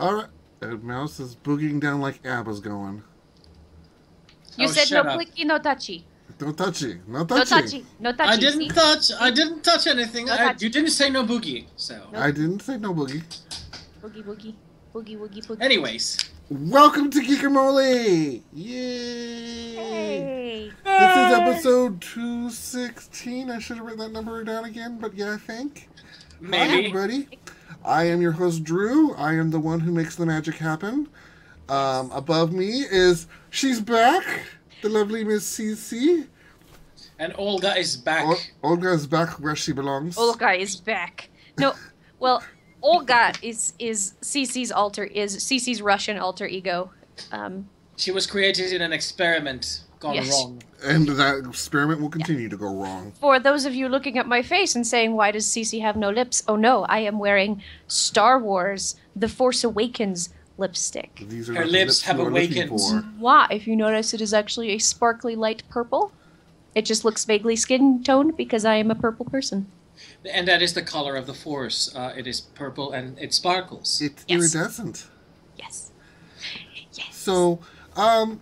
Alright. Mouse is boogieing down like ABBA's going. You said no clicky, no touchy. No touchy. No touchy. No touchy. No touchy. I didn't touch anything. You didn't say no boogie, so. Nope. I didn't say no boogie. Boogie, boogie. Boogie, woogie, boogie. Anyways. Welcome to Geekamole! Yay! Hey! This is episode 216. I should have written that number down again, but yeah, I think. Maybe. Hi, everybody. I am your host, Drew. I am the one who makes the magic happen. Above me is, she's back, the lovely Miss CC. And Olga is back. Olga is back where she belongs. Olga is back. No, well, Olga is CC's CC's Russian alter ego. She was created in an experiment gone wrong. And that experiment will continue to go wrong. For those of you looking at my face and saying, why does CC have no lips? Oh no, I am wearing Star Wars The Force Awakens lipstick. These are Her lips have awakened. Why? If you notice, it is actually a sparkly light purple. It just looks vaguely skin toned because I am a purple person. And that is the color of the Force. It is purple and it sparkles. It's iridescent. Yes. Yes. So,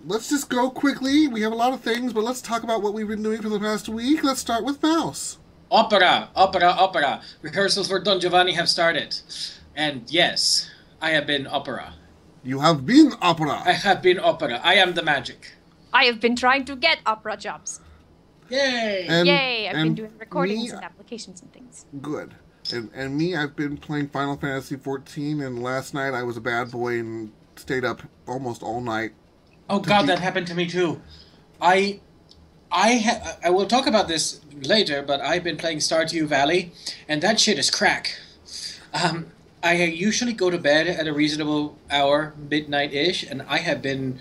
let's just go quickly. We have a lot of things, but let's talk about what we've been doing for the past week. Let's start with Mouse. Opera, opera, opera. Rehearsals for Don Giovanni have started. And yes, I have been opera. You have been opera. I have been opera. I am the magic. I have been trying to get opera jobs. Yay! Yay! I've been doing recordings and applications and things. Good. And me, I've been playing Final Fantasy XIV, and last night I was a bad boy and stayed up almost all night. Oh God, that happened to me too. I will talk about this later, but I've been playing Stardew Valley, and that shit is crack. I usually go to bed at a reasonable hour, midnight-ish, and I have been...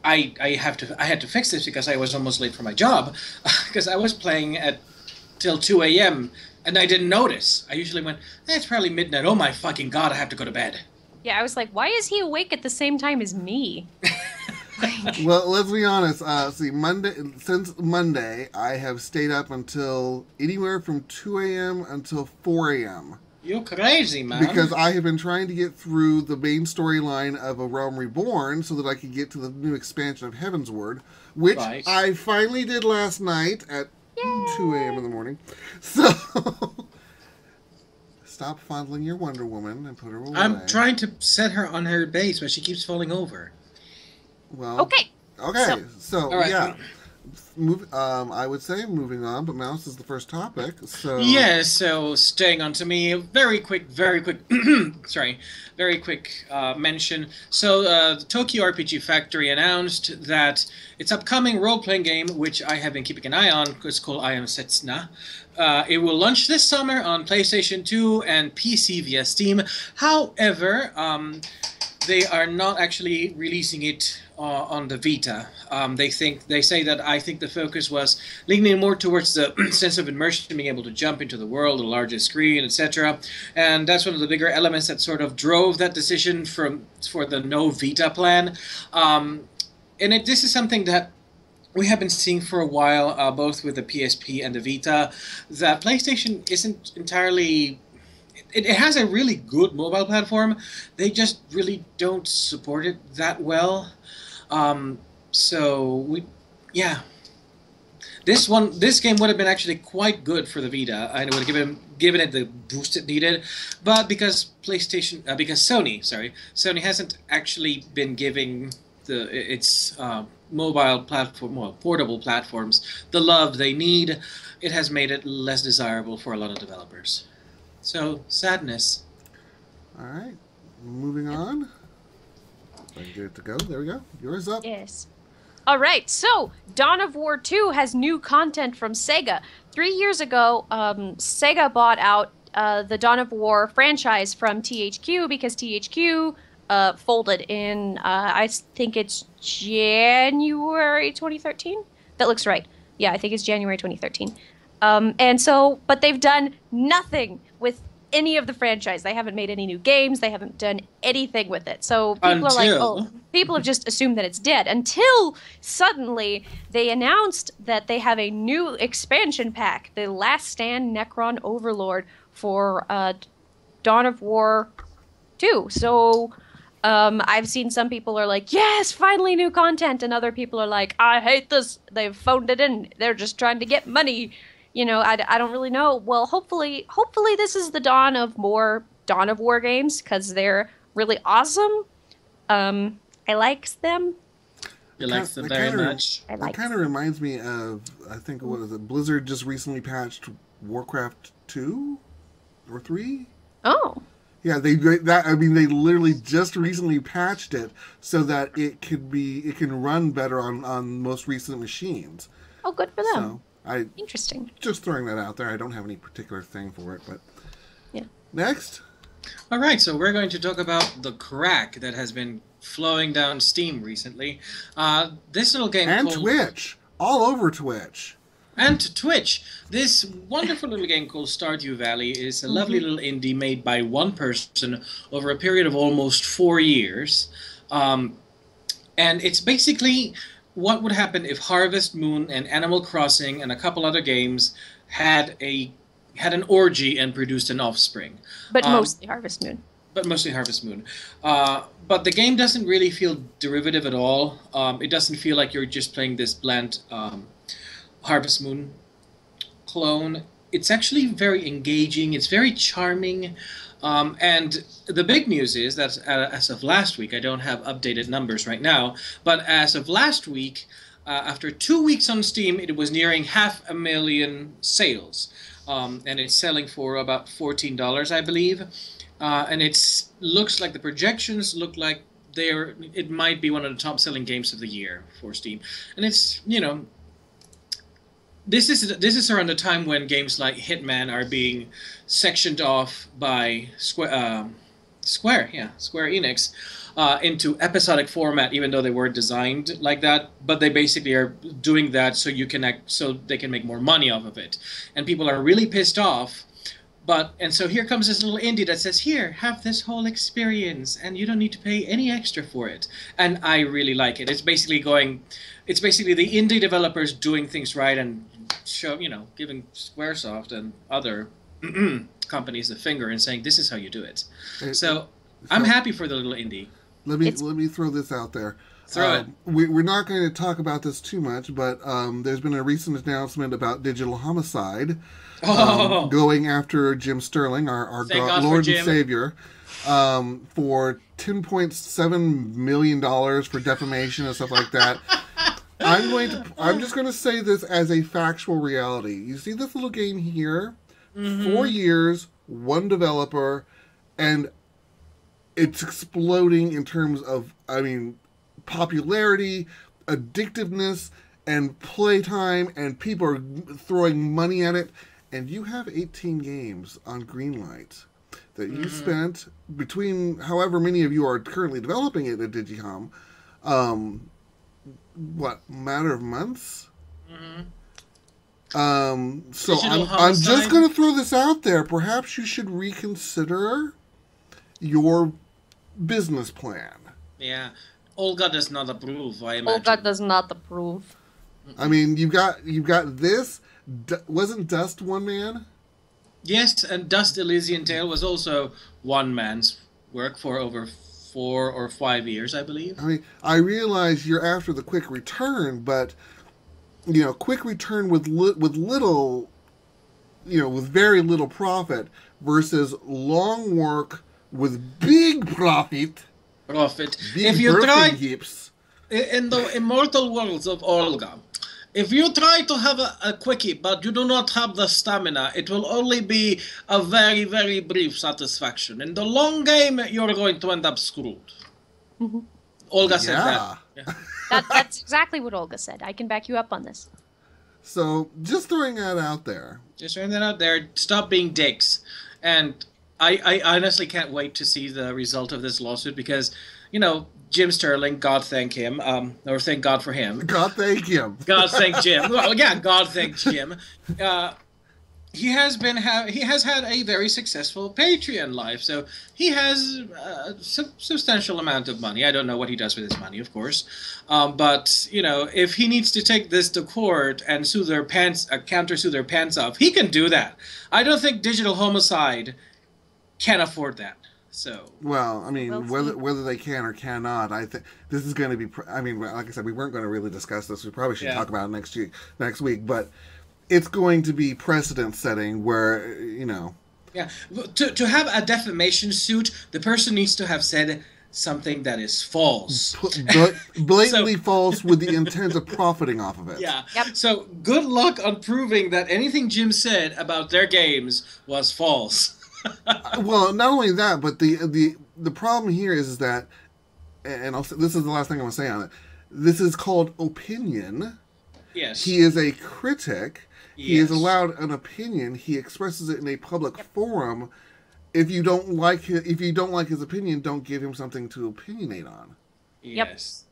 I had to fix this because I was almost late for my job, because I was playing till 2 a.m., and I didn't notice. I usually went, it's probably midnight. Oh my fucking God, I have to go to bed. Yeah, I was like, why is he awake at the same time as me? Well, let's be honest. Since Monday, I have stayed up until anywhere from 2 a.m. until 4 a.m. You're crazy, man. Because I have been trying to get through the main storyline of A Realm Reborn so that I could get to the new expansion of Heavensward, which I finally did last night at 2 a.m. in the morning. So, stop fondling your Wonder Woman and put her away. I'm trying to set her on her base, but she keeps falling over. Well, okay. So right. Yeah. I would say moving on, but Mouse is the first topic. So yeah, so staying on to me, very quick mention. So the Tokyo RPG Factory announced that its upcoming role-playing game, which I have been keeping an eye on, it's called I Am Setsuna. It will launch this summer on PlayStation 2 and PC via Steam. However, they are not actually releasing it on the Vita. They say that I think the focus was leaning more towards the sense of immersion, being able to jump into the world, the largest screen, etc. And that's one of the bigger elements that sort of drove that decision for the no Vita plan. This is something that we have been seeing for a while, both with the PSP and the Vita, that PlayStation isn't entirely... It has a really good mobile platform. They just really don't support it that well. This game would have been actually quite good for the Vita, and it would have given it the boost it needed. But because Sony hasn't actually been giving its mobile platform, portable platforms, the love they need, it has made it less desirable for a lot of developers. So, sadness. All right, moving on. I can get it to go. There we go. Yours up. Yes. All right, so Dawn of War 2 has new content from Sega. 3 years ago, Sega bought out the Dawn of War franchise from THQ because THQ folded in, I think it's January 2013? That looks right. Yeah, I think it's January 2013. But they've done nothing with any of the franchise. They haven't made any new games. They haven't done anything with it. So people have just assumed that it's dead until suddenly they announced that they have a new expansion pack, the Last Stand Necron Overlord for Dawn of War 2. So I've seen some people are like, yes, finally new content, and other people are like, I hate this. They've phoned it in. They're just trying to get money. You know, I don't really know. Well, hopefully this is the dawn of more Dawn of War games, because they're really awesome. I likes them. You likes them very much. It kind of reminds me of, I think, what is it? Blizzard just recently patched Warcraft 2 or 3. Oh. Yeah, they literally just recently patched it so that it can run better on most recent machines. Oh, good for them. So interesting. Just throwing that out there. I don't have any particular thing for it, but yeah. Next. All right, so we're going to talk about the crack that has been flowing down Steam recently. This little game and called... Twitch, all over Twitch. And Twitch. This wonderful little game called Stardew Valley is a lovely little indie made by one person over a period of almost 4 years. And it's basically what would happen if Harvest Moon and Animal Crossing and a couple other games had an orgy and produced an offspring. But mostly Harvest Moon. But mostly Harvest Moon. But the game doesn't really feel derivative at all. It doesn't feel like you're just playing this bland Harvest Moon clone. It's actually very engaging. It's very charming. And the big news is that as of last week, I don't have updated numbers right now, but as of last week, after 2 weeks on Steam, it was nearing 500,000 sales. And it's selling for about $14, I believe. And looks like the projections look like it might be one of the top selling games of the year for Steam. And it's, you know, this is around the time when games like Hitman are being sectioned off by Square Enix into episodic format, even though they weren't designed like that. But they basically are doing that so they can make more money off of it, and people are really pissed off. And so here comes this little indie that says, here, have this whole experience, and you don't need to pay any extra for it. And I really like it. It's basically the indie developers doing things right and giving Squaresoft and other companies the finger and saying, this is how you do it. So I'm happy for the little indie. Let me throw this out there. Throw it. We're not going to talk about this too much, but there's been a recent announcement about Digital Homicide going after Jim Sterling, our Lord and Savior, for $10.7 million for defamation and stuff like that. I'm just going to say this as a factual reality. You see this little game here? 4 years, one developer, and it's exploding in terms of, popularity, addictiveness, and playtime, and people are throwing money at it. And you have 18 games on Greenlight that you spent between however many of you are currently developing it at Digihom. Matter of months? So I'm just going to throw this out there. Perhaps you should reconsider your business plan. Yeah. Olga does not approve, I imagine. Olga does not approve. I mean, you've got this. Wasn't Dust one man? Yes, and Dust Elysian Tale was also one man's work for over 4 or 5 years, I believe. I realize you're after the quick return, but quick return with little, with very little profit versus long work with big profit. If you try in the immortal worlds of Olga, if you try to have a quickie but you do not have the stamina, it will only be a very, very brief satisfaction. In the long game, you're going to end up screwed. Olga said that. Yeah. That's exactly what Olga said. I can back you up on this. So, just throwing that out there. Stop being dicks. And I honestly can't wait to see the result of this lawsuit because, Jim Sterling, God thank him, or thank God for him. God thank him. God thank Jim. Well, yeah, God thank Jim. He has had a very successful Patreon life, so he has a substantial amount of money. I don't know what he does with his money, of course, but if he needs to take this to court and countersue their pants off, he can do that. I don't think Digital Homicide can afford that. So well, I mean, whether they can or cannot, I think this is going to be. I mean, like I said, we weren't going to really discuss this. We probably should talk about it next week, but it's going to be precedent setting where Yeah, to have a defamation suit, the person needs to have said something that is false. Blatantly false with the intent of profiting off of it. Yeah. Yep. So good luck on proving that anything Jim said about their games was false. Well, not only that, but the problem here is that, and this is the last thing I'm going to say on it. This is called opinion. Yes. He is a critic. Yes. He is allowed an opinion. He expresses it in a public forum. If you don't like his opinion, don't give him something to opinionate on. Yes.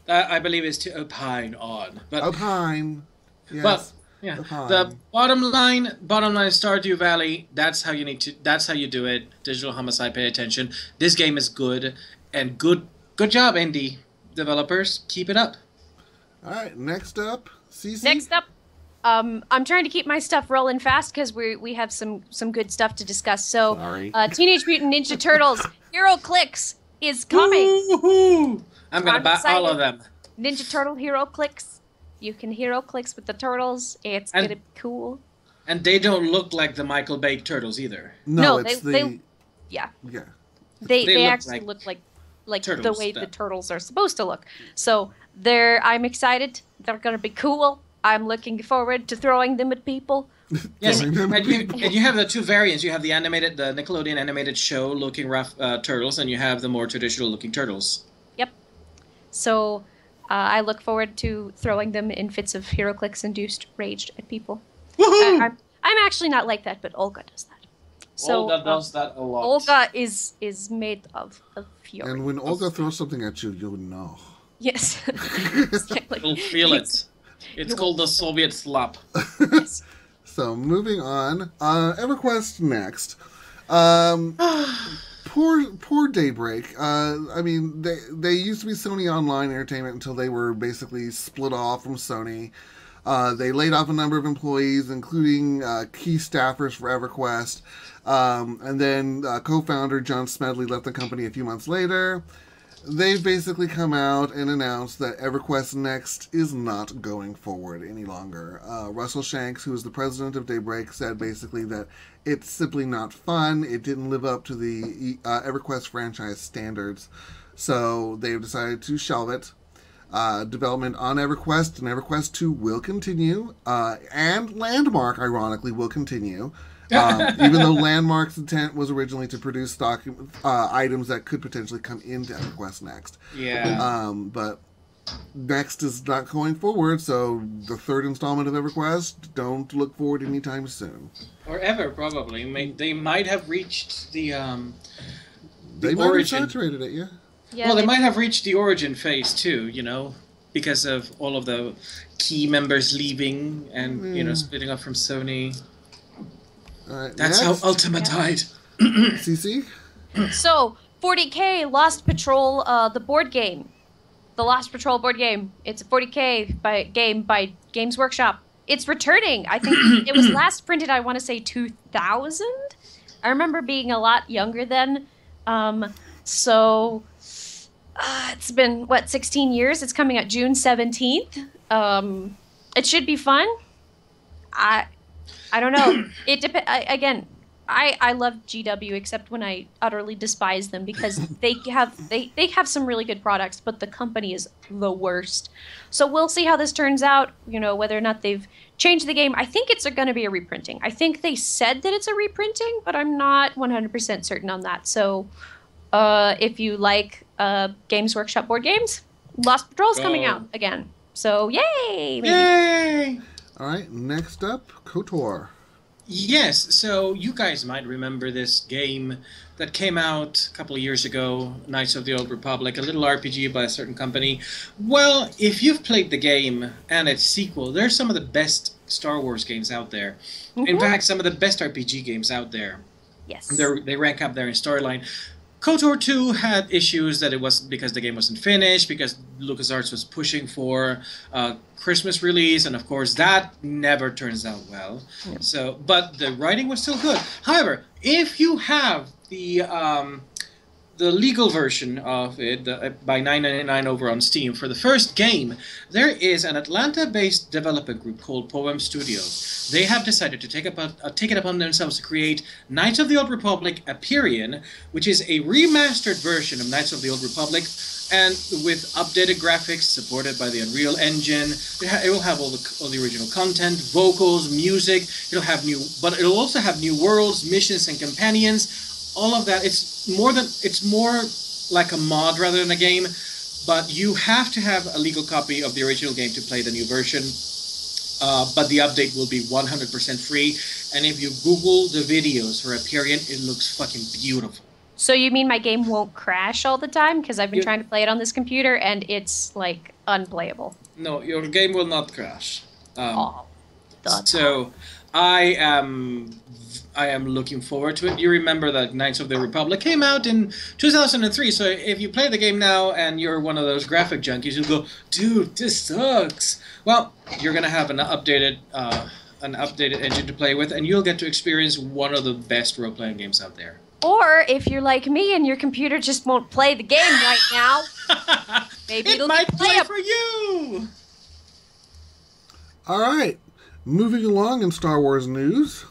That, I believe, is to opine on. But, opine. Yes. But yeah, opine. The bottom line, Stardew Valley. That's how you do it. Digital Homicide. Pay attention. This game is good, and good job, indie developers. Keep it up. All right. Next up, CC. Next up. I'm trying to keep my stuff rolling fast because we have some good stuff to discuss. So, Teenage Mutant Ninja Turtles Heroclix is coming. Woo-hoo! I'm gonna buy all of them. Ninja Turtle Heroclix. You can Heroclix with the turtles. It's gonna be cool. And they don't look like the Michael Bay turtles either. No, they actually look like the way the turtles are supposed to look. So I'm excited. They're gonna be cool. I'm looking forward to throwing them at people. Yes, and you have the two variants. You have the Nickelodeon animated show looking rough turtles, and you have the more traditional looking turtles. Yep. So I look forward to throwing them in fits of Heroclix-induced rage at people. Woohoo! I'm actually not like that, but Olga does that. So Olga does that a lot. Olga is made of fury. And when Olga throws something at you, you'll know. Yes. You'll feel it. It's called the Soviet slap. Yes. So moving on, EverQuest next. Poor Daybreak. I mean, they used to be Sony Online Entertainment until they were basically split off from Sony. They laid off a number of employees, including key staffers for EverQuest. And then co-founder John Smedley left the company a few months later. They've basically come out and announced that EverQuest Next is not going forward any longer. Russell Shanks, who is the president of Daybreak, said basically that it's simply not fun. It didn't live up to the EverQuest franchise standards. So they've decided to shelve it. Development on EverQuest and EverQuest 2 will continue. And Landmark, ironically, will continue. Even though Landmark's intent was originally to produce stock items that could potentially come into EverQuest Next. Yeah. But Next is not going forward, so the third installment of EverQuest, don't look forward anytime soon. Or ever, probably. They might have reached the they might have saturated it, yeah. Yeah, well, they might have reached the origin phase too, because of all of the key members leaving and, splitting off from Sony. That's how Ultima died. CC? So, 40K Lost Patrol, the board game. The Lost Patrol board game. It's a 40K game by Games Workshop. It's returning. I think it was last printed, I want to say 2000? I remember being a lot younger then. So, it's been, 16 years? It's coming out June 17th. It should be fun. I don't know. It depends. Again, I love GW, except when I utterly despise them because they have some really good products, but the company is the worst. So we'll see how this turns out. Whether or not they've changed the game. I think it's going to be a reprinting. I think they said that it's a reprinting, but I'm not 100% certain on that. So if you like Games Workshop board games, Lost Patrol's coming out again. So yay! Maybe. Yay! All right, next up, KOTOR. Yes, so you guys might remember this game that came out a couple of years ago, Knights of the Old Republic, a little RPG by a certain company. Well, if you've played the game and its sequel, they're some of the best Star Wars games out there. Mm-hmm. In fact, some of the best RPG games out there. Yes. They rank up there in storyline. KOTOR 2 had issues that it was because the game wasn't finished, because LucasArts was pushing for Christmas release, and of course that never turns out well. Yeah. So, but the writing was still good. However, if you have the legal version of it by $9.99 over on Steam for the first game, there is an Atlanta-based development group called Poem Studios. They have decided to take it upon themselves to create Knights of the Old Republic: Empyrean, which is a remastered version of Knights of the Old Republic, and with updated graphics supported by the Unreal Engine. It will have all the original content, vocals, music. But it'll also have new worlds, missions, and companions. All of that. It's more like a mod rather than a game, but you have to have a legal copy of the original game to play the new version. But the update will be 100% free, and if you Google the videos for Empyrean, it looks fucking beautiful. So you mean my game won't crash all the time? Because I've been trying to play it on this computer, and it's, like, unplayable. No, your game will not crash. So I am looking forward to it. You remember that Knights of the Republic came out in 2003, so if you play the game now and you're one of those graphic junkies who go, dude, this sucks, well, you're going to have an updated engine to play with, and you'll get to experience one of the best role-playing games out there. Or if you're like me and your computer just won't play the game right now, maybe it might play for you! All right, moving along in Star Wars news.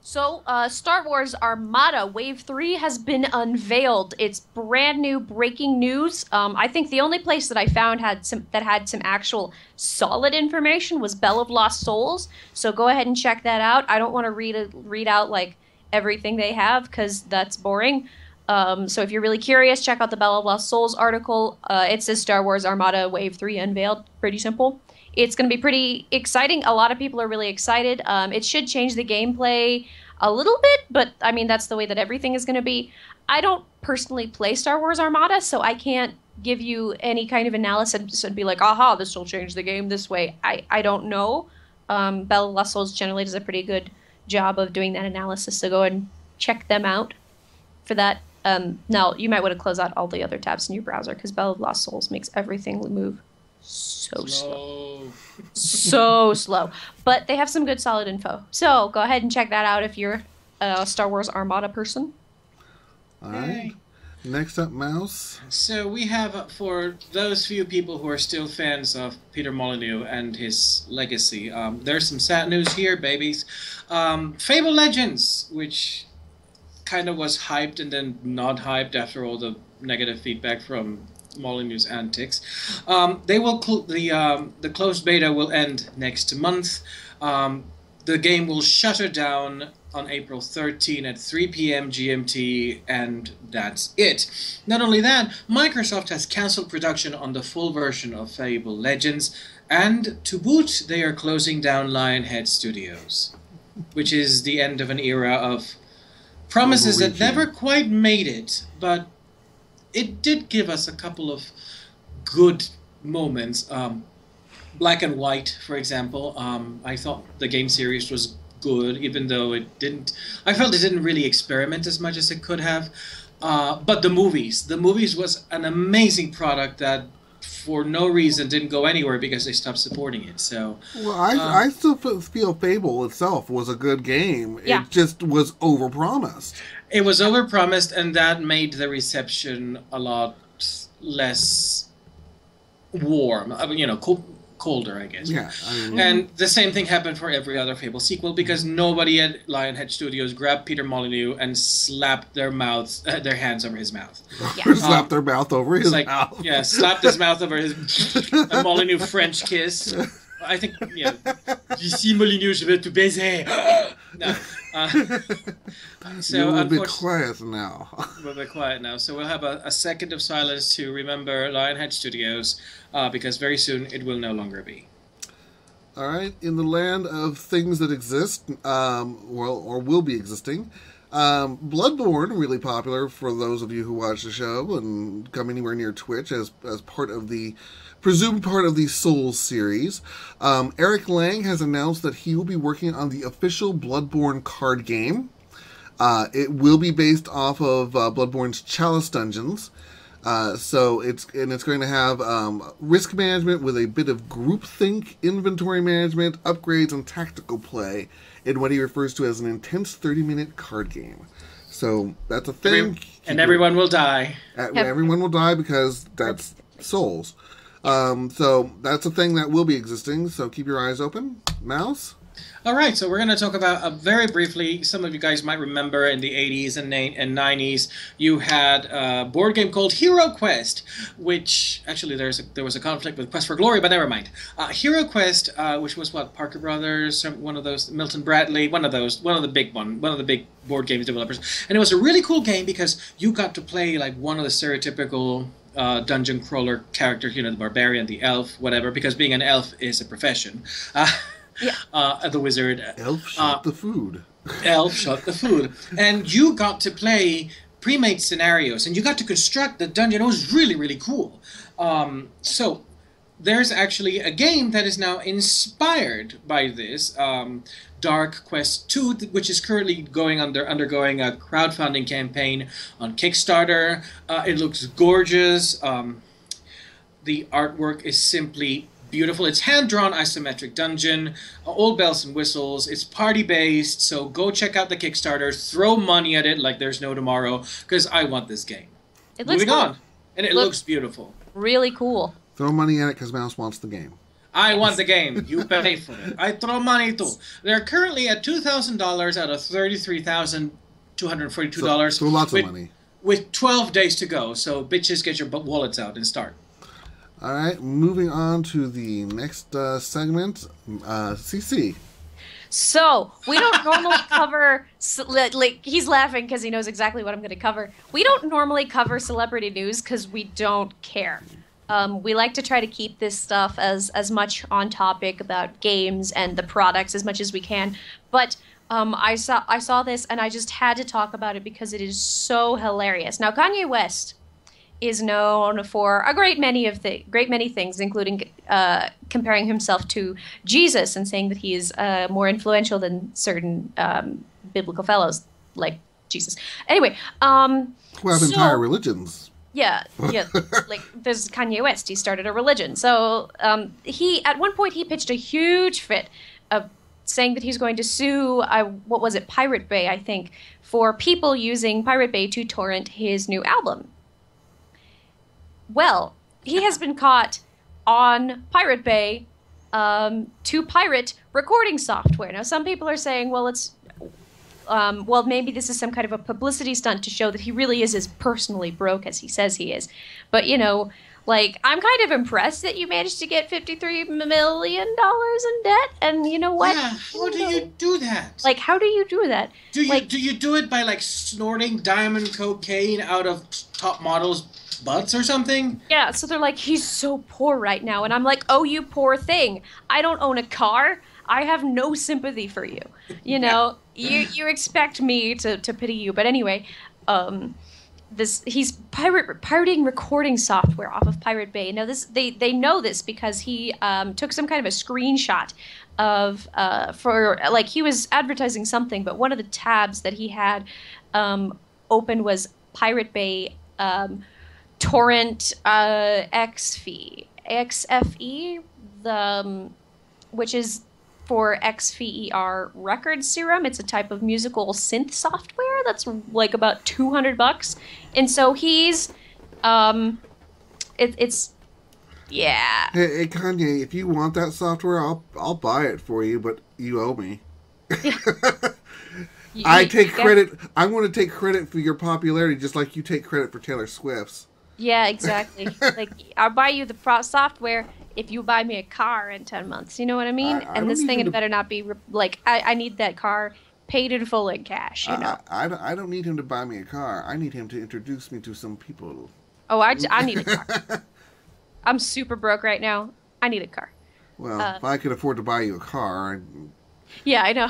So, Star Wars Armada Wave 3 has been unveiled. It's brand new breaking news. I think the only place that I found had some actual solid information was Bell of Lost Souls. So go ahead and check that out. I don't want to read out like everything they have because that's boring. So if you're really curious, check out the Bell of Lost Souls article. It says Star Wars Armada Wave 3 unveiled. Pretty simple. It's going to be pretty exciting. A lot of people are really excited. It should change the gameplay a little bit, but I mean, that's the way that everything is going to be. I don't personally play Star Wars Armada, so I can't give you any kind of analysis and be like, aha, this will change the game this way. I don't know. Bell of Lost Souls generally does a pretty good job of doing that analysis, so go ahead and check them out for that. Now, you might want to close out all the other tabs in your browser, because Bell of Lost Souls makes everything move so slow. So slow. But they have some good solid info. So go ahead and check that out if you're a Star Wars Armada person. All right. Next up, Mouse. So we have, for those few people who are still fans of Peter Molyneux and his legacy, there's some sad news here, babies. Fable Legends, which kind of was hyped and then not hyped after all the negative feedback from Molyneux's antics. They will the closed beta will end next month. The game will shutter down on April 13 at 3 p.m. GMT, and that's it. Not only that, Microsoft has cancelled production on the full version of Fable Legends, and to boot, they are closing down Lionhead Studios, which is the end of an era of promises that never quite made it, but it did give us a couple of good moments. Black and White, for example. I thought the game series was good, even though it didn't... I felt it didn't really experiment as much as it could have. But the movies was an amazing product that for no reason didn't go anywhere because they stopped supporting it. So, well, I still feel Fable itself was a good game. Yeah. It just was overpromised. It was overpromised, and that made the reception a lot less warm. I mean, you know, colder, I guess. Yeah. And the same thing happened for every other Fable sequel, because nobody at Lionhead Studios grabbed Peter Molyneux and slapped their hands over his mouth. Yeah. Slapped their mouth over his mouth. Yeah, slapped his mouth over his a Molyneux French kiss. I think, yeah. Ici Molyneux, je vais te baiser. No. So you're a little bit quiet now. A little bit quiet now. So we'll have a second of silence to remember Lionhead Studios, because very soon it will no longer be. All right. In the land of things that exist, or will be existing, Bloodborne, really popular for those of you who watch the show and come anywhere near Twitch as part of the presumed part of the Souls series. Eric Lang has announced that he will be working on the official Bloodborne card game. It will be based off of Bloodborne's Chalice Dungeons. So it's going to have risk management with a bit of groupthink, inventory management, upgrades, and tactical play in what he refers to as an intense 30-minute card game. So that's a thing. And everyone will die. Everyone will die because that's souls. So that's a thing that will be existing. So keep your eyes open. Mouse? All right, so we're going to talk about very briefly. Some of you guys might remember in the 80s and 90s, you had a board game called Heroclix, which actually there was a conflict with Quest for Glory, but never mind. Heroclix, which was what, Parker Brothers, one of those, Milton Bradley, one of the big board games developers, and it was a really cool game because you got to play like one of the stereotypical dungeon crawler characters, you know, the barbarian, the elf, whatever, because being an elf is a profession. The wizard. Elf shot the food. Elf shot the food. And you got to play pre-made scenarios, and you got to construct the dungeon. It was really, really cool. So there's actually a game that is now inspired by this, Dark Quest 2, which is currently undergoing a crowdfunding campaign on Kickstarter. It looks gorgeous. The artwork is simply beautiful. It's hand-drawn isometric dungeon, all bells and whistles. It's party-based, so go check out the Kickstarter. Throw money at it like there's no tomorrow, because I want this game. It looks Moving cool. on. And it looks beautiful. Really cool. Throw money at it because Mouse wants the game. I want the game. You pay for it. I throw money too. They're currently at $2,000 out of $33,242. So lots of money. With 12 days to go, so bitches, get your wallets out and start. All right, moving on to the next segment, CC. So, we don't normally cover, like, he's laughing because he knows exactly what I'm going to cover. We don't normally cover celebrity news because we don't care. We like to try to keep this stuff as much on topic about games and the products as much as we can. But I saw this and I just had to talk about it because it is so hilarious. Now, Kanye West is known for a great many things, including comparing himself to Jesus and saying that he is more influential than certain biblical fellows like Jesus. Anyway, who have entire religions. Yeah, like there's Kanye West. He started a religion. So he at one point he pitched a huge fit of saying that he's going to sue Pirate Bay, I think, for people using Pirate Bay to torrent his new album. Well, he has been caught on Pirate Bay to pirate recording software. Now, some people are saying, well, maybe this is some kind of a publicity stunt to show that he really is as personally broke as he says he is. But, you know, like, I'm kind of impressed that you managed to get $53 million in debt. And you know what? Yeah, how do you do that? Like, how do you do that? Do you do it by, like, snorting diamond cocaine out of top models' butts or something? Yeah, so they're like, he's so poor right now. And I'm like, oh, you poor thing. I don't own a car. I have no sympathy for you. You know, you expect me to pity you. But anyway, he's pirating recording software off of Pirate Bay. Now, they know this because he took some kind of a screenshot of he was advertising something, but one of the tabs that he had open was Pirate Bay torrent XFE, which is for XFER record serum. It's a type of musical synth software that's like about $200, and so he's it's yeah. Hey Kanye, if you want that software, I'll buy it for you, but you owe me. I take credit. I'm going to take credit for your popularity, just like you take credit for Taylor Swift's. Yeah, exactly. Like, I'll buy you the software if you buy me a car in 10 months. You know what I mean? And this thing, it better not be, I need that car paid in full in cash, you know? I don't need him to buy me a car. I need him to introduce me to some people. Oh, I need a car. I'm super broke right now. I need a car. Well, if I could afford to buy you a car... Yeah, I know.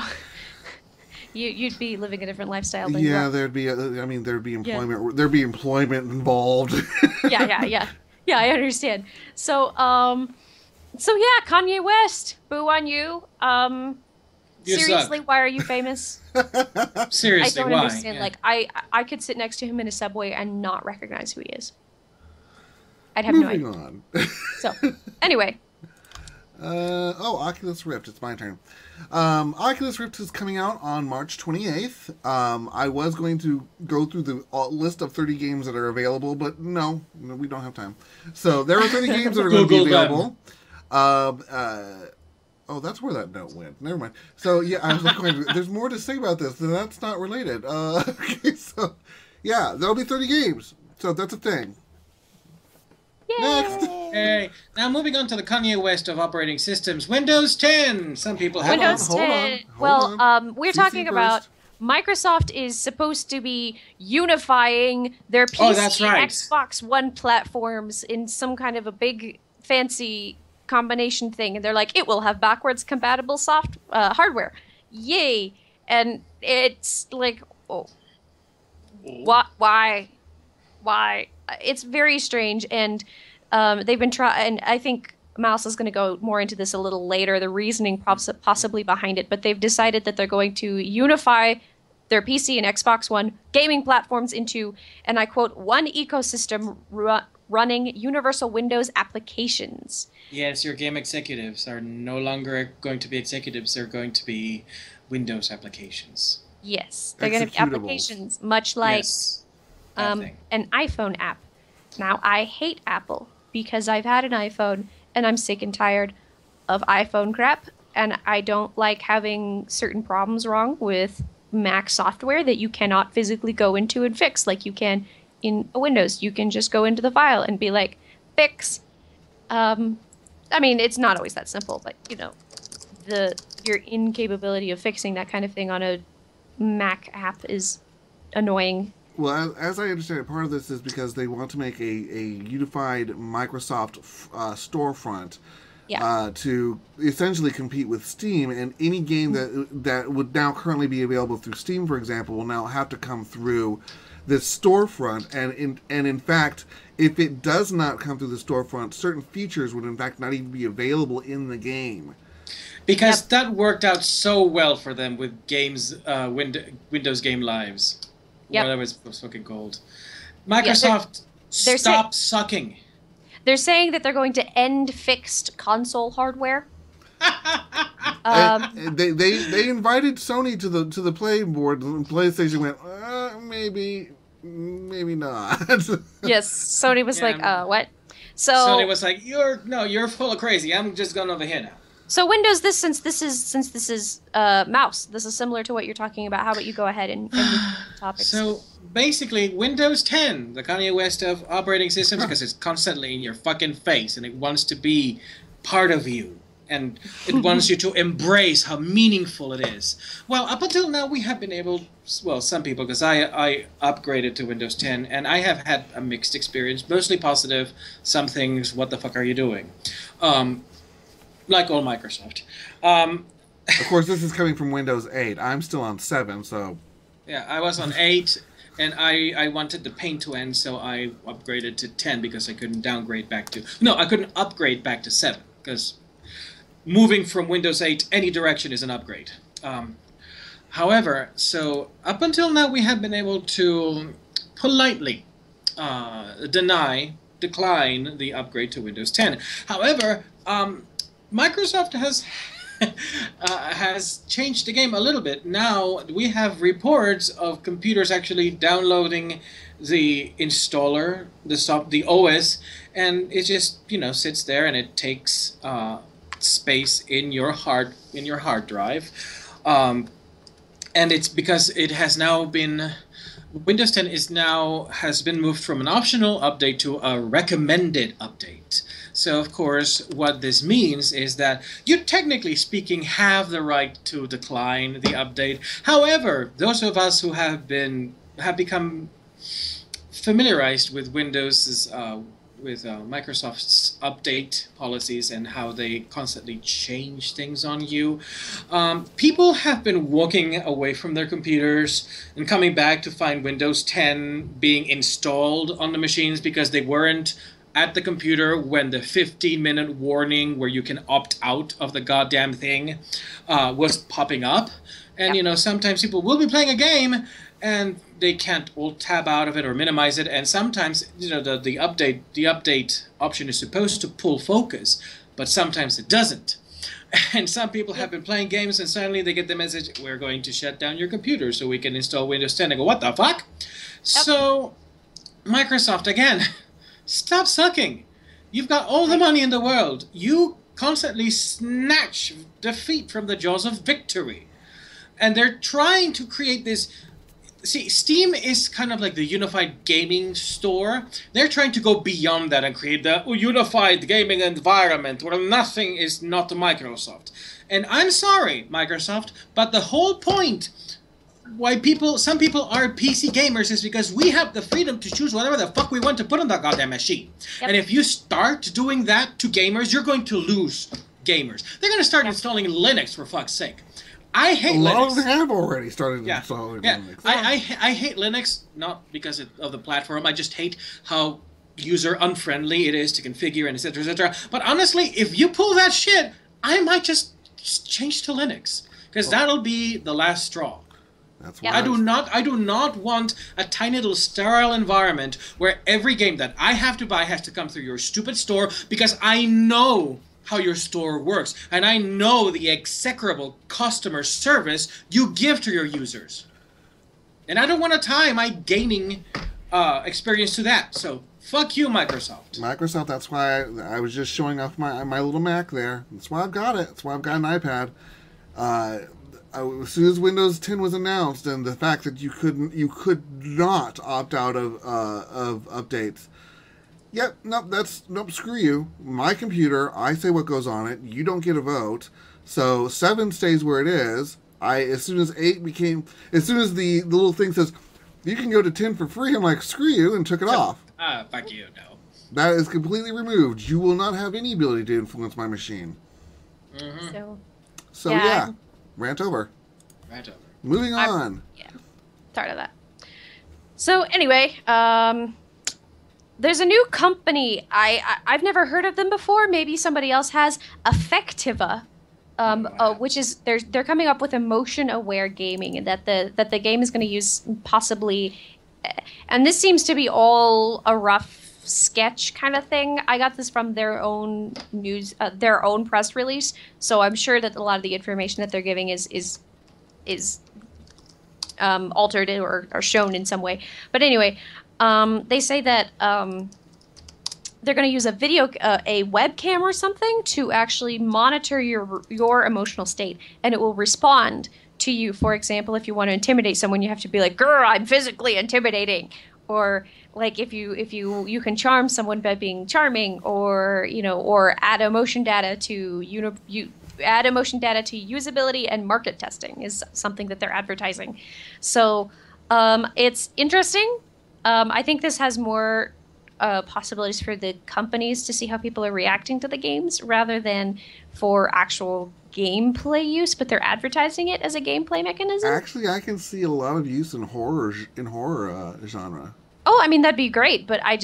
You'd be living a different lifestyle than yeah, there'd be employment. Yeah. There'd be employment involved. Yeah, I understand. So yeah, Kanye West, boo on you. Seriously, why are you famous? Seriously, I don't why? understand. Yeah. Like, I could sit next to him in a subway and not recognize who he is. I'd have Moving no idea. on. So, anyway. Oculus Rift. It's my turn. Oculus Rift is coming out on March 28th. I was going to go through the list of 30 games that are available, but no, we don't have time. So there are 30 games that are going to be available. That's where that note went. Never mind. So, yeah, I was like, there's more to say about this, and that's not related. Okay, so, yeah, there'll be 30 games. So that's a thing. Yay! Next. Hey, now moving on to the Kanye West of operating systems, Windows 10. Some people have Windows 10. We're talking about Microsoft is supposed to be unifying their PC, Xbox One platforms in some kind of a big fancy combination thing, and they're like, it will have backwards compatible hardware. Yay! And it's like, what? Why? It's very strange, and they've been trying. And I think Mouse is going to go more into this a little later. The reasoning possibly behind it, but they've decided that they're going to unify their PC and Xbox One gaming platforms into, and I quote, one ecosystem running universal Windows applications. Yes, your game executives are no longer going to be executives. They're going to be Windows applications. Yes, they're going to be applications, much like an iPhone app. Now, I hate Apple because I've had an iPhone and I'm sick and tired of iPhone crap, and I don't like having certain problems wrong with Mac software that you cannot physically go into and fix like you can in Windows. You can just go into the file and be like, fix. I mean, it's not always that simple, but, you know, your incapability of fixing that kind of thing on a Mac app is annoying. Well, as I understand it, part of this is because they want to make a unified Microsoft storefront to essentially compete with Steam, and any game that would now currently be available through Steam, for example, will now have to come through this storefront. And in fact, if it does not come through the storefront, certain features would in fact not even be available in the game. Because that worked out so well for them with games, Windows Game Lives. Whatever it's fucking called. Microsoft, stop sucking. They're saying that they're going to end fixed console hardware. They invited Sony to the playing board, and PlayStation went, maybe not. Yes, Sony was like, what? So Sony was like, you're full of crazy. I'm just going over here now. So Windows, since this is Mouse, this is similar to what you're talking about. How about you go ahead and move the topics? So basically, Windows 10, the Kanye West of operating systems, because it's constantly in your fucking face and it wants to be part of you. And it wants you to embrace how meaningful it is. Well, up until now, we have been able, well, some people, because I upgraded to Windows 10, and I have had a mixed experience, mostly positive. Some things, what the fuck are you doing? Like all Microsoft. Of course, this is coming from Windows 8. I'm still on 7, so... Yeah, I was on 8, and I wanted the pain to end, so I upgraded to 10 because I couldn't downgrade back to... No, I couldn't upgrade back to 7, because moving from Windows 8 any direction is an upgrade. However, so up until now, we have been able to politely decline the upgrade to Windows 10. However, Microsoft has changed the game a little bit. Now we have reports of computers actually downloading the installer, the OS, and it just sits there and it takes space in your hard drive, and it's because it has now been. Windows 10 has been moved from an optional update to a recommended update. So, of course, what this means is that you, technically speaking, have the right to decline the update. However, those of us who have become familiarized with Microsoft's update policies and how they constantly change things on you, people have been walking away from their computers and coming back to find Windows 10 being installed on the machines because they weren't at the computer when the 15-minute warning where you can opt out of the goddamn thing was popping up. And, you know, sometimes people will be playing a game and they can't alt-tab out of it or minimize it. And sometimes, you know, the update option is supposed to pull focus, but sometimes it doesn't. And some people have been playing games and suddenly they get the message, we're going to shut down your computer so we can install Windows 10. And go, what the fuck? So, Microsoft, again, stop sucking. You've got all the money in the world. You constantly snatch defeat from the jaws of victory. And they're trying to create this... See, Steam is kind of like the unified gaming store. They're trying to go beyond that and create the unified gaming environment where nothing is not Microsoft. And I'm sorry, Microsoft, but the whole point why some people are PC gamers is because we have the freedom to choose whatever the fuck we want to put on that goddamn machine. Yep. And if you start doing that to gamers, you're going to lose gamers. They're going to start installing Linux, for fuck's sake. I hate Linux. A lot of them have already started installing Linux. I hate Linux, not because of the platform. I just hate how user-unfriendly it is to configure and etc., etc. But honestly, if you pull that shit, I might just change to Linux. Because that'll be the last straw. That's I do not want a tiny little sterile environment where every game that I have to buy has to come through your stupid store because I know how your store works and I know the execrable customer service you give to your users. And I don't want to tie my gaming experience to that. So fuck you, Microsoft. Microsoft, that's why I was just showing off my little Mac there. That's why I've got it. That's why I've got an iPad. As soon as Windows 10 was announced, and the fact that you could not opt out of updates. Yep, nope. Screw you. My computer. I say what goes on it. You don't get a vote. So 7 stays where it is. As soon as the little thing says you can go to 10 for free, I'm like, screw you, and took it off. Fuck you, no. That is completely removed. You will not have any ability to influence my machine. Mm-hmm. So yeah. Rant over. Moving on. Tired of that. So anyway, there's a new company. I've never heard of them before. Maybe somebody else has. Affectiva, which is they're coming up with emotion-aware gaming, and that the game is going to use possibly, and this seems to be all a rough sketch kind of thing. I got this from their own their own press release, so I'm sure that a lot of the information that they're giving is altered or shown in some way. But anyway, they say that they're going to use a webcam or something to actually monitor your emotional state, and it will respond to you. For example, if you want to intimidate someone, you have to be like, "Girl, I'm physically intimidating," or like if you can charm someone by being charming, or or add emotion data to add emotion data to usability and market testing is something that they're advertising. So it's interesting. I think this has more possibilities for the companies to see how people are reacting to the games rather than for actual gameplay use, but they're advertising it as a gameplay mechanism. Actually, I can see a lot of use in horror genre. Oh, I mean, that'd be great, but I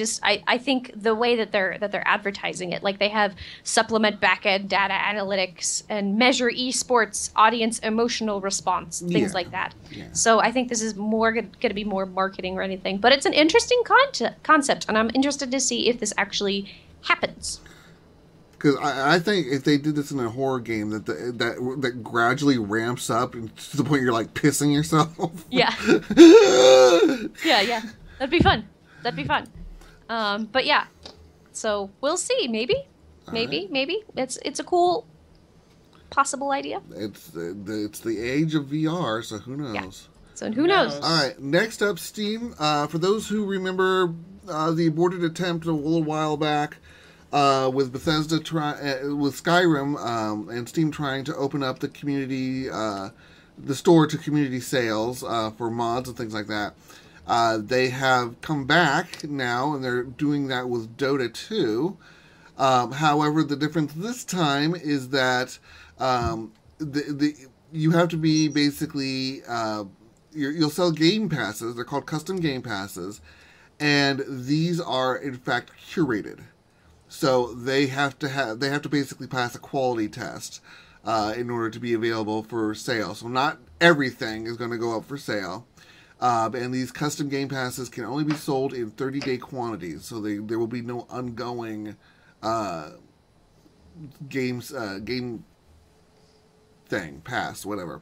think the way that they're advertising it, like they have supplement backend data analytics and measure esports audience emotional response, things like that. Yeah. So I think this is more going to be more marketing or anything, but it's an interesting concept, and I'm interested to see if this actually happens. Because I think if they did this in a horror game, that gradually ramps up to the point you're like pissing yourself. Yeah. Yeah. That'd be fun. But yeah, so we'll see. Maybe. It's a cool possible idea. It's the age of VR, so who knows? Yeah. So who knows? All right. Next up, Steam. For those who remember the aborted attempt a little while back with Bethesda with Skyrim and Steam trying to open up the community, the store to community sales for mods and things like that. They have come back now, and they're doing that with Dota 2. However, the difference this time is that you have to be basically you'll sell game passes. They're called custom game passes, and these are in fact curated. So they have to basically pass a quality test in order to be available for sale. So not everything is going to go up for sale. And these custom game passes can only be sold in 30-day quantities. So there will be no ongoing game thing, pass, whatever.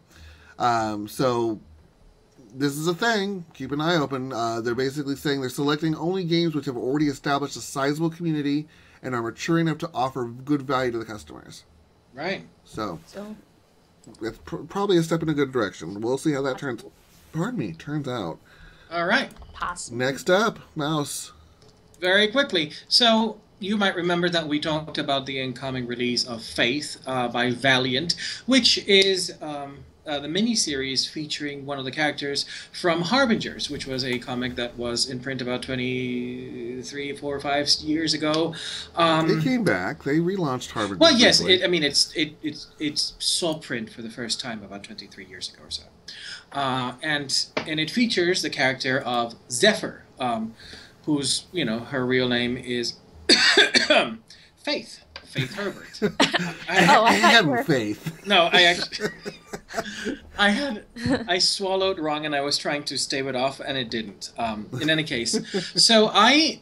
So this is a thing. Keep an eye open. They're basically saying they're selecting only games which have already established a sizable community and are mature enough to offer good value to the customers. Right. So that's probably a step in a good direction. We'll see how that turns out. All right. Possible. Next up, Mouse. Very quickly. So you might remember that we talked about the incoming release of Faith by Valiant, which is the miniseries featuring one of the characters from Harbingers, which was a comic that was in print about 23, 4, 5 years ago. They came back. They relaunched Harbingers. Well, yes. It's saw print for the first time about 23 years ago or so. And it features the character of Zephyr, whose, her real name is Faith Herbert. I had Faith. No, I swallowed wrong and I was trying to stave it off and it didn't. In any case, so I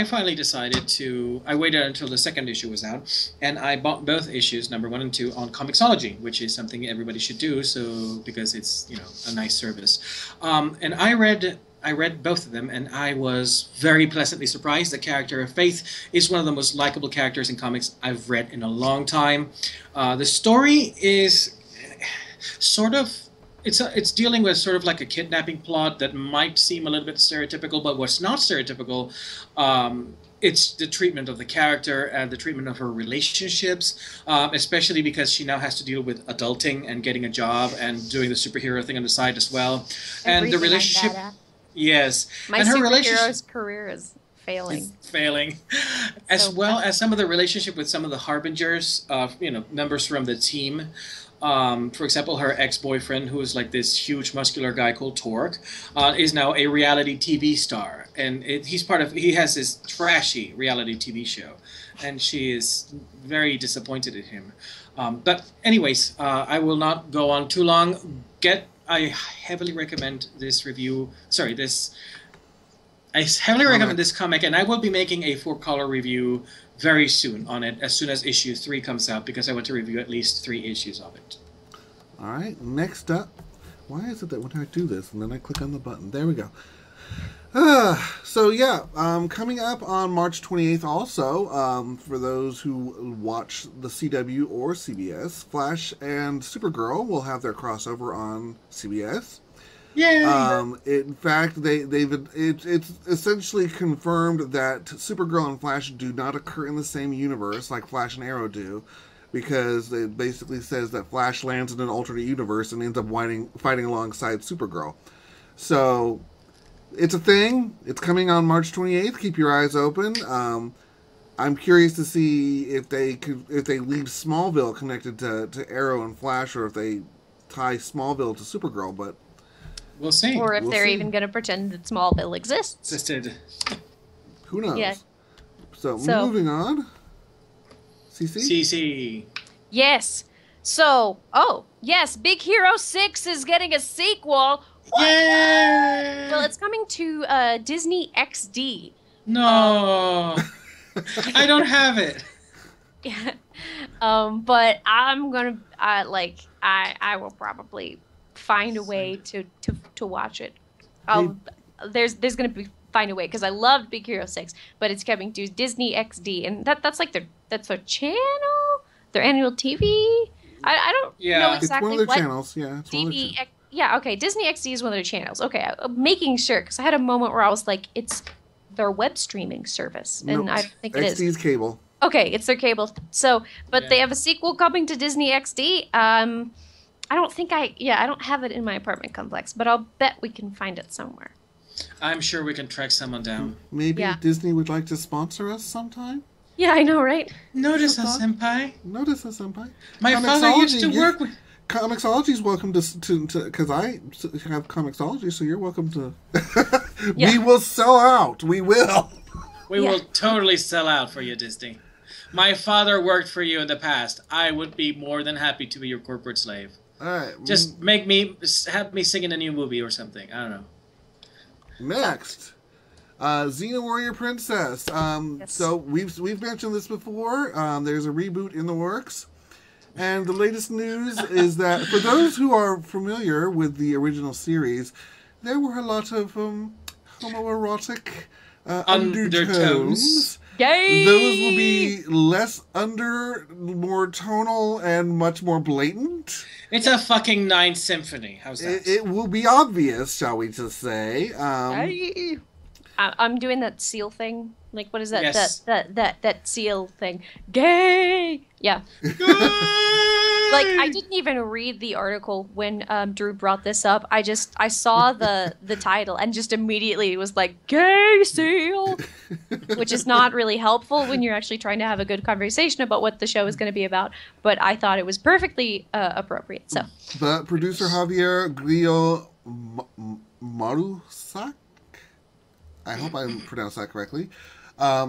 finally decided I waited until the second issue was out and I bought both issues, number 1 and 2, on Comixology, which is something everybody should do. So because it's a nice service, and I read both of them, and I was very pleasantly surprised. The character of Faith is one of the most likable characters in comics I've read in a long time. The story is sort of... It's dealing with sort of like a kidnapping plot that might seem a little bit stereotypical, but what's not stereotypical, it's the treatment of the character and the treatment of her relationships, especially because she now has to deal with adulting and getting a job and doing the superhero thing on the side as well. And the relationship... Yes. My superhero's career is failing. As well as some of the relationship with some of the Harbingers, members from the team. For example, her ex-boyfriend, who is like this huge muscular guy called Torque, is now a reality TV star. And he has this trashy reality TV show. And she is very disappointed in him. But anyways, I will not go on too long. I heavily recommend this review. I heavily recommend this comic, and I will be making a 4-color review very soon on it, as soon as issue 3 comes out, because I want to review at least 3 issues of it. All right, next up. Why is it that when I do this and then I click on the button? There we go. Coming up on March 28th also, for those who watch the CW or CBS, Flash and Supergirl will have their crossover on CBS. Yay! In fact, it's essentially confirmed that Supergirl and Flash do not occur in the same universe like Flash and Arrow do, because it basically says that Flash lands in an alternate universe and ends up fighting alongside Supergirl. So... it's a thing. It's coming on March 28th. Keep your eyes open. I'm curious to see if they leave Smallville connected to Arrow and Flash, or if they tie Smallville to Supergirl. But we'll see. Or if they're even going to pretend that Smallville exists. Who knows? Yeah. So moving on. CC. Yes. So, yes, Big Hero 6 is getting a sequel. Yay! Well, it's coming to Disney XD. No, I don't have it. Yeah, but I'm gonna I will probably find a way to watch it. There's gonna find a way, because I loved Big Hero 6, but it's coming to Disney XD, and that's like their channel, their annual TV. I don't know exactly it's one of their what channels. Yeah, it's one of their channels. Yeah, okay, Disney XD is one of their channels. Okay, I'm making sure, because I had a moment where I was like, it's their web streaming service, and I think it is. XD's cable. Okay, it's their cable. So, but they have a sequel coming to Disney XD. I don't have it in my apartment complex, but I'll bet we can find it somewhere. I'm sure we can track someone down. Maybe Disney would like to sponsor us sometime? Yeah, I know, right? Notice us, senpai. Notice us, senpai. My father used to work with... Comixology's welcome to because I have Comixology, so you're welcome to. We will sell out. We will. We will totally sell out for you, Disney. My father worked for you in the past. I would be more than happy to be your corporate slave. All right. Just have me sing in a new movie or something. I don't know. Next, Xena Warrior Princess. Yes. So we've mentioned this before. There's a reboot in the works, and the latest news is that for those who are familiar with the original series, there were a lot of homoerotic undertones. Yay! Those will be less more tonal, and much more blatant. It's a fucking Ninth Symphony. How's that? It will be obvious, shall we just say. I'm doing that seal thing. Like, what is that? Yes. That seal thing. Gay! Yeah. Like, I didn't even read the article when Drew brought this up. I saw the title and just immediately was like, gay seal! Which is not really helpful when you're actually trying to have a good conversation about what the show is going to be about. But I thought it was perfectly appropriate, so. But producer Javier Grillo Marusak, I hope I pronounced that correctly.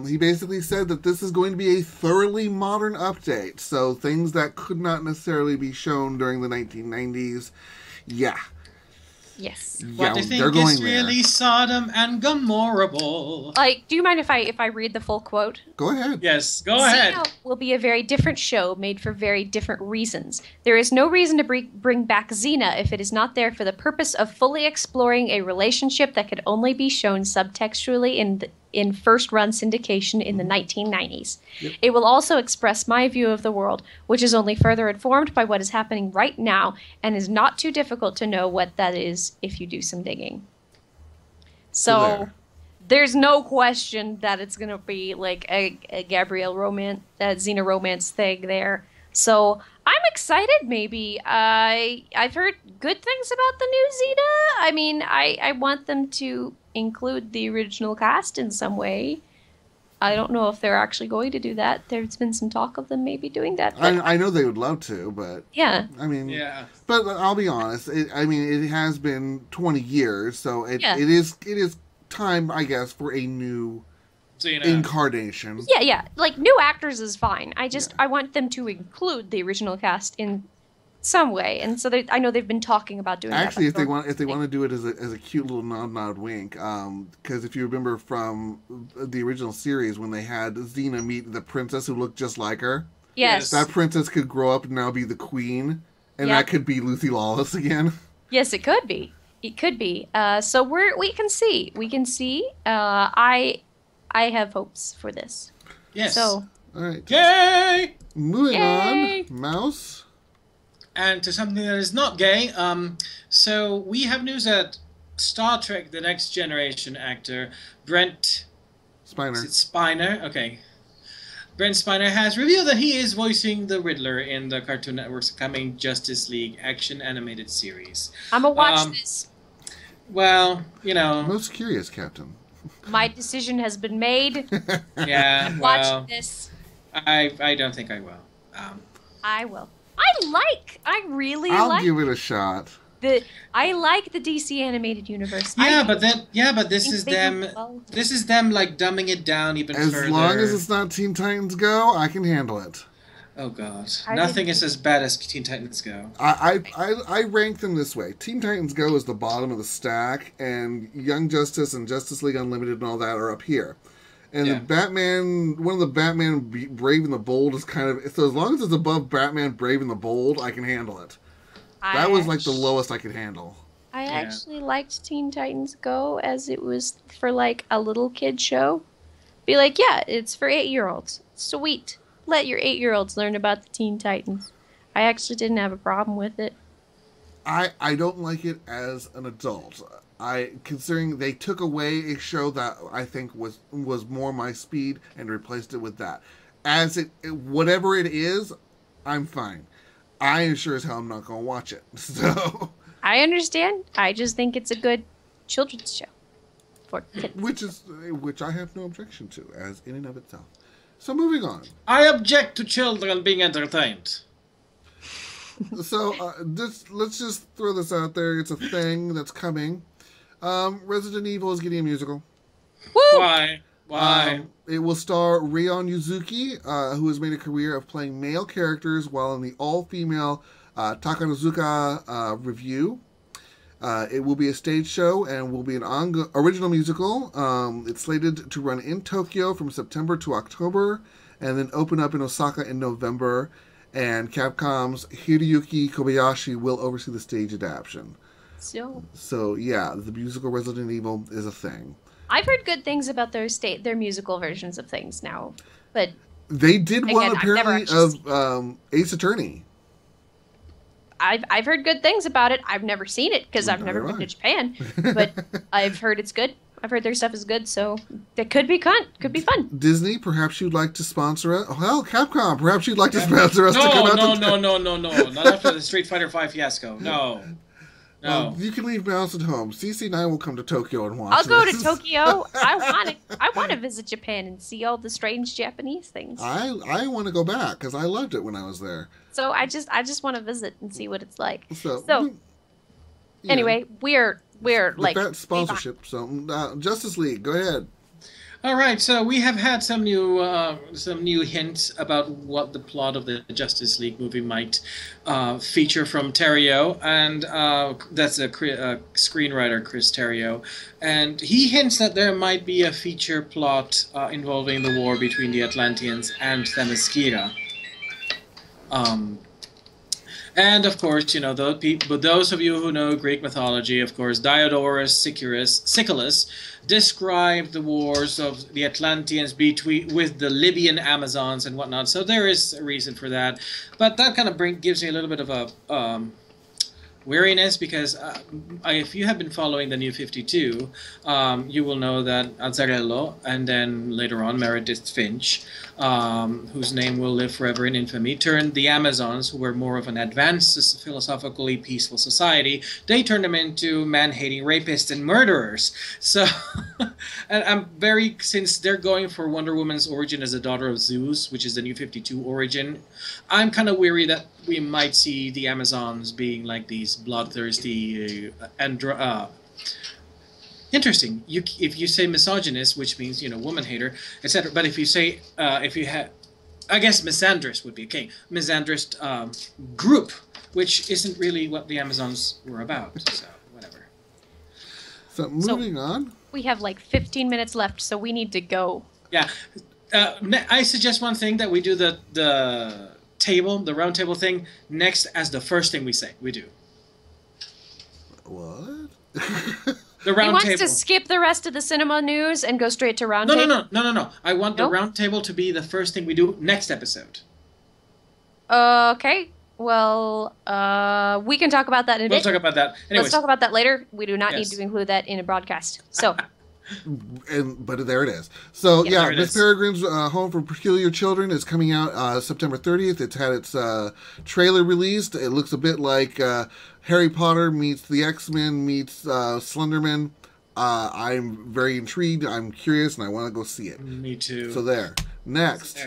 He basically said that this is going to be a thoroughly modern update. So things that could not necessarily be shown during the 1990s. Yeah. Yes. What do you think is really Sodom and Gomorrah-able? Like, do you mind if I read the full quote? Go ahead. Yes, go ahead. Xena will be a very different show made for very different reasons. There is no reason to bring back Xena if it is not there for the purpose of fully exploring a relationship that could only be shown subtextually in first-run syndication in the 1990s. Yep. It will also express my view of the world, which is only further informed by what is happening right now, and is not too difficult to know what that is if you do some digging. So there's no question that it's going to be like a Gabrielle romance, that Xena romance thing there. So I'm excited, maybe. I've heard good things about the new Xena. I mean, I want them to include the original cast in some way. I don't know if they're actually going to do that. There's been some talk of them maybe doing that. I know they would love to, but... Yeah. I mean... Yeah. But I'll be honest. It has been 20 years, so it is time, I guess, for a new incarnation. Yeah. Like, new actors is fine. I want them to include the original cast in some way, and so I know they've been talking about doing that. Actually, if they want to do it as a cute little nod wink, because if you remember from the original series when they had Xena meet the princess who looked just like her, yes, that princess could grow up and now be the queen, and that could be Lucy Lawless again. Yes, it could be. It could be. So we can see. I have hopes for this. Yes. So. All right. Yay! Moving on, Mouse. And to something that is not gay, so we have news that Star Trek The Next Generation actor Brent Spiner. Is it Spiner? Okay. Brent Spiner has revealed that he is voicing the Riddler in the Cartoon Network's coming Justice League action animated series. I'm gonna watch this. Well, you know. Most curious, Captain. My decision has been made. Yeah, well. Watch this. I don't think I will. I will. I'll give it a shot. I like the DC animated universe. But this is them like dumbing it down even further. As long as it's not Teen Titans Go, I can handle it. Oh god. Nothing is as bad as Teen Titans Go. I rank them this way. Teen Titans Go is the bottom of the stack, and Young Justice and Justice League Unlimited and all that are up here. And the Batman, one of the Batman Brave and the Bold is kind of... So as long as it's above Batman Brave and the Bold, I can handle it. That was like the lowest I could handle. I actually liked Teen Titans Go as it was for like a little kid show. Be like, yeah, it's for 8-year-olds. Sweet. Let your 8-year-olds learn about the Teen Titans. I actually didn't have a problem with it. I don't like it as an adult. Considering they took away a show that I think was more my speed and replaced it with that. Whatever it is, I'm fine. I sure as hell am not going to watch it. So I understand. I just think it's a good children's show for kids. Which I have no objection to, as in and of itself. So moving on. I object to children being entertained. So let's just throw this out there. It's a thing that's coming. Resident Evil is getting a musical. Woo! Why? Why? It will star Ryon Yuzuki, who has made a career of playing male characters while in the all-female Takanozuka review. It will be a stage show and will be an original musical. It's slated to run in Tokyo from September to October and then open up in Osaka in November. And Capcom's Hiroyuki Kobayashi will oversee the stage adaptation. So yeah, the musical Resident Evil is a thing. I've heard good things about their musical versions of things now, but they did one apparently of Ace Attorney. I've heard good things about it. I've never seen it because I've never been to Japan, but I've heard it's good. I've heard their stuff is good, so it could be fun. Disney, perhaps you'd like to sponsor us. Hell, Capcom, perhaps you'd like to sponsor us to come out. No. Not after the Street Fighter V fiasco. No. You can leave Mouse at home. CC and I will come to Tokyo and watch I'll go to Tokyo. I want to visit Japan and see all the strange Japanese things. I want to go back because I loved it when I was there. So I just want to visit and see what it's like. So anyway, we're like that sponsorship. So Justice League, go ahead. All right, so we have had some new hints about what the plot of the Justice League movie might feature from Terrio, and that's a screenwriter, Chris Terrio, and he hints that there might be a feature plot involving the war between the Atlanteans and Themyscira. And of course, you know, those of you who know Greek mythology, of course, Diodorus Siculus described the wars of the Atlanteans with the Libyan Amazons and whatnot. So there is a reason for that, but that kind of gives me a little bit of a weariness because if you have been following the New 52, you will know that Azzarello and then later on Meredith Finch, whose name will live forever in infamy, turned the Amazons, who were more of an advanced, philosophically peaceful society, they turned them into man-hating rapists and murderers. So, and since they're going for Wonder Woman's origin as a daughter of Zeus, which is the New 52 origin, I'm kind of weary that we might see the Amazons being like these bloodthirsty interesting. If you say misogynist, which means, you know, woman hater, etc. But if you say I guess misandrist would be okay. Misandrist group, which isn't really what the Amazons were about. So whatever. So moving on. We have like 15 minutes left, so we need to go. Yeah, I suggest one thing that we do the round table thing next as the first thing we do. What? The round table. He wants to skip the rest of the cinema news and go straight to round table? No. I want the round table to be the first thing we do next episode. Okay. Well, we can talk about that in a bit. We'll talk about that. Anyways. Let's talk about that later. We do not need to include that in a broadcast. So... But there it is. So yeah, Miss Peregrine's Home for Peculiar Children is coming out September 30th. It's had its trailer released. It looks a bit like Harry Potter meets the X-Men meets Slenderman. I'm very intrigued. I'm curious, and I want to go see it. Me too. So there. Next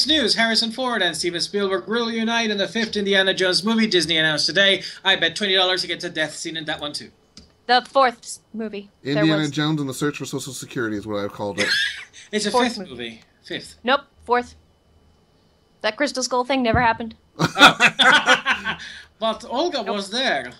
news, Harrison Ford and Steven Spielberg will unite in the 5th Indiana Jones movie. Disney announced today. I bet $20 to get a death scene in that one too. The 4th movie. Indiana Jones and the Search for Social Security is what I've called it. It's a 5th movie. 5th. Nope, 4th. That Crystal Skull thing never happened. Oh. But Olga was there.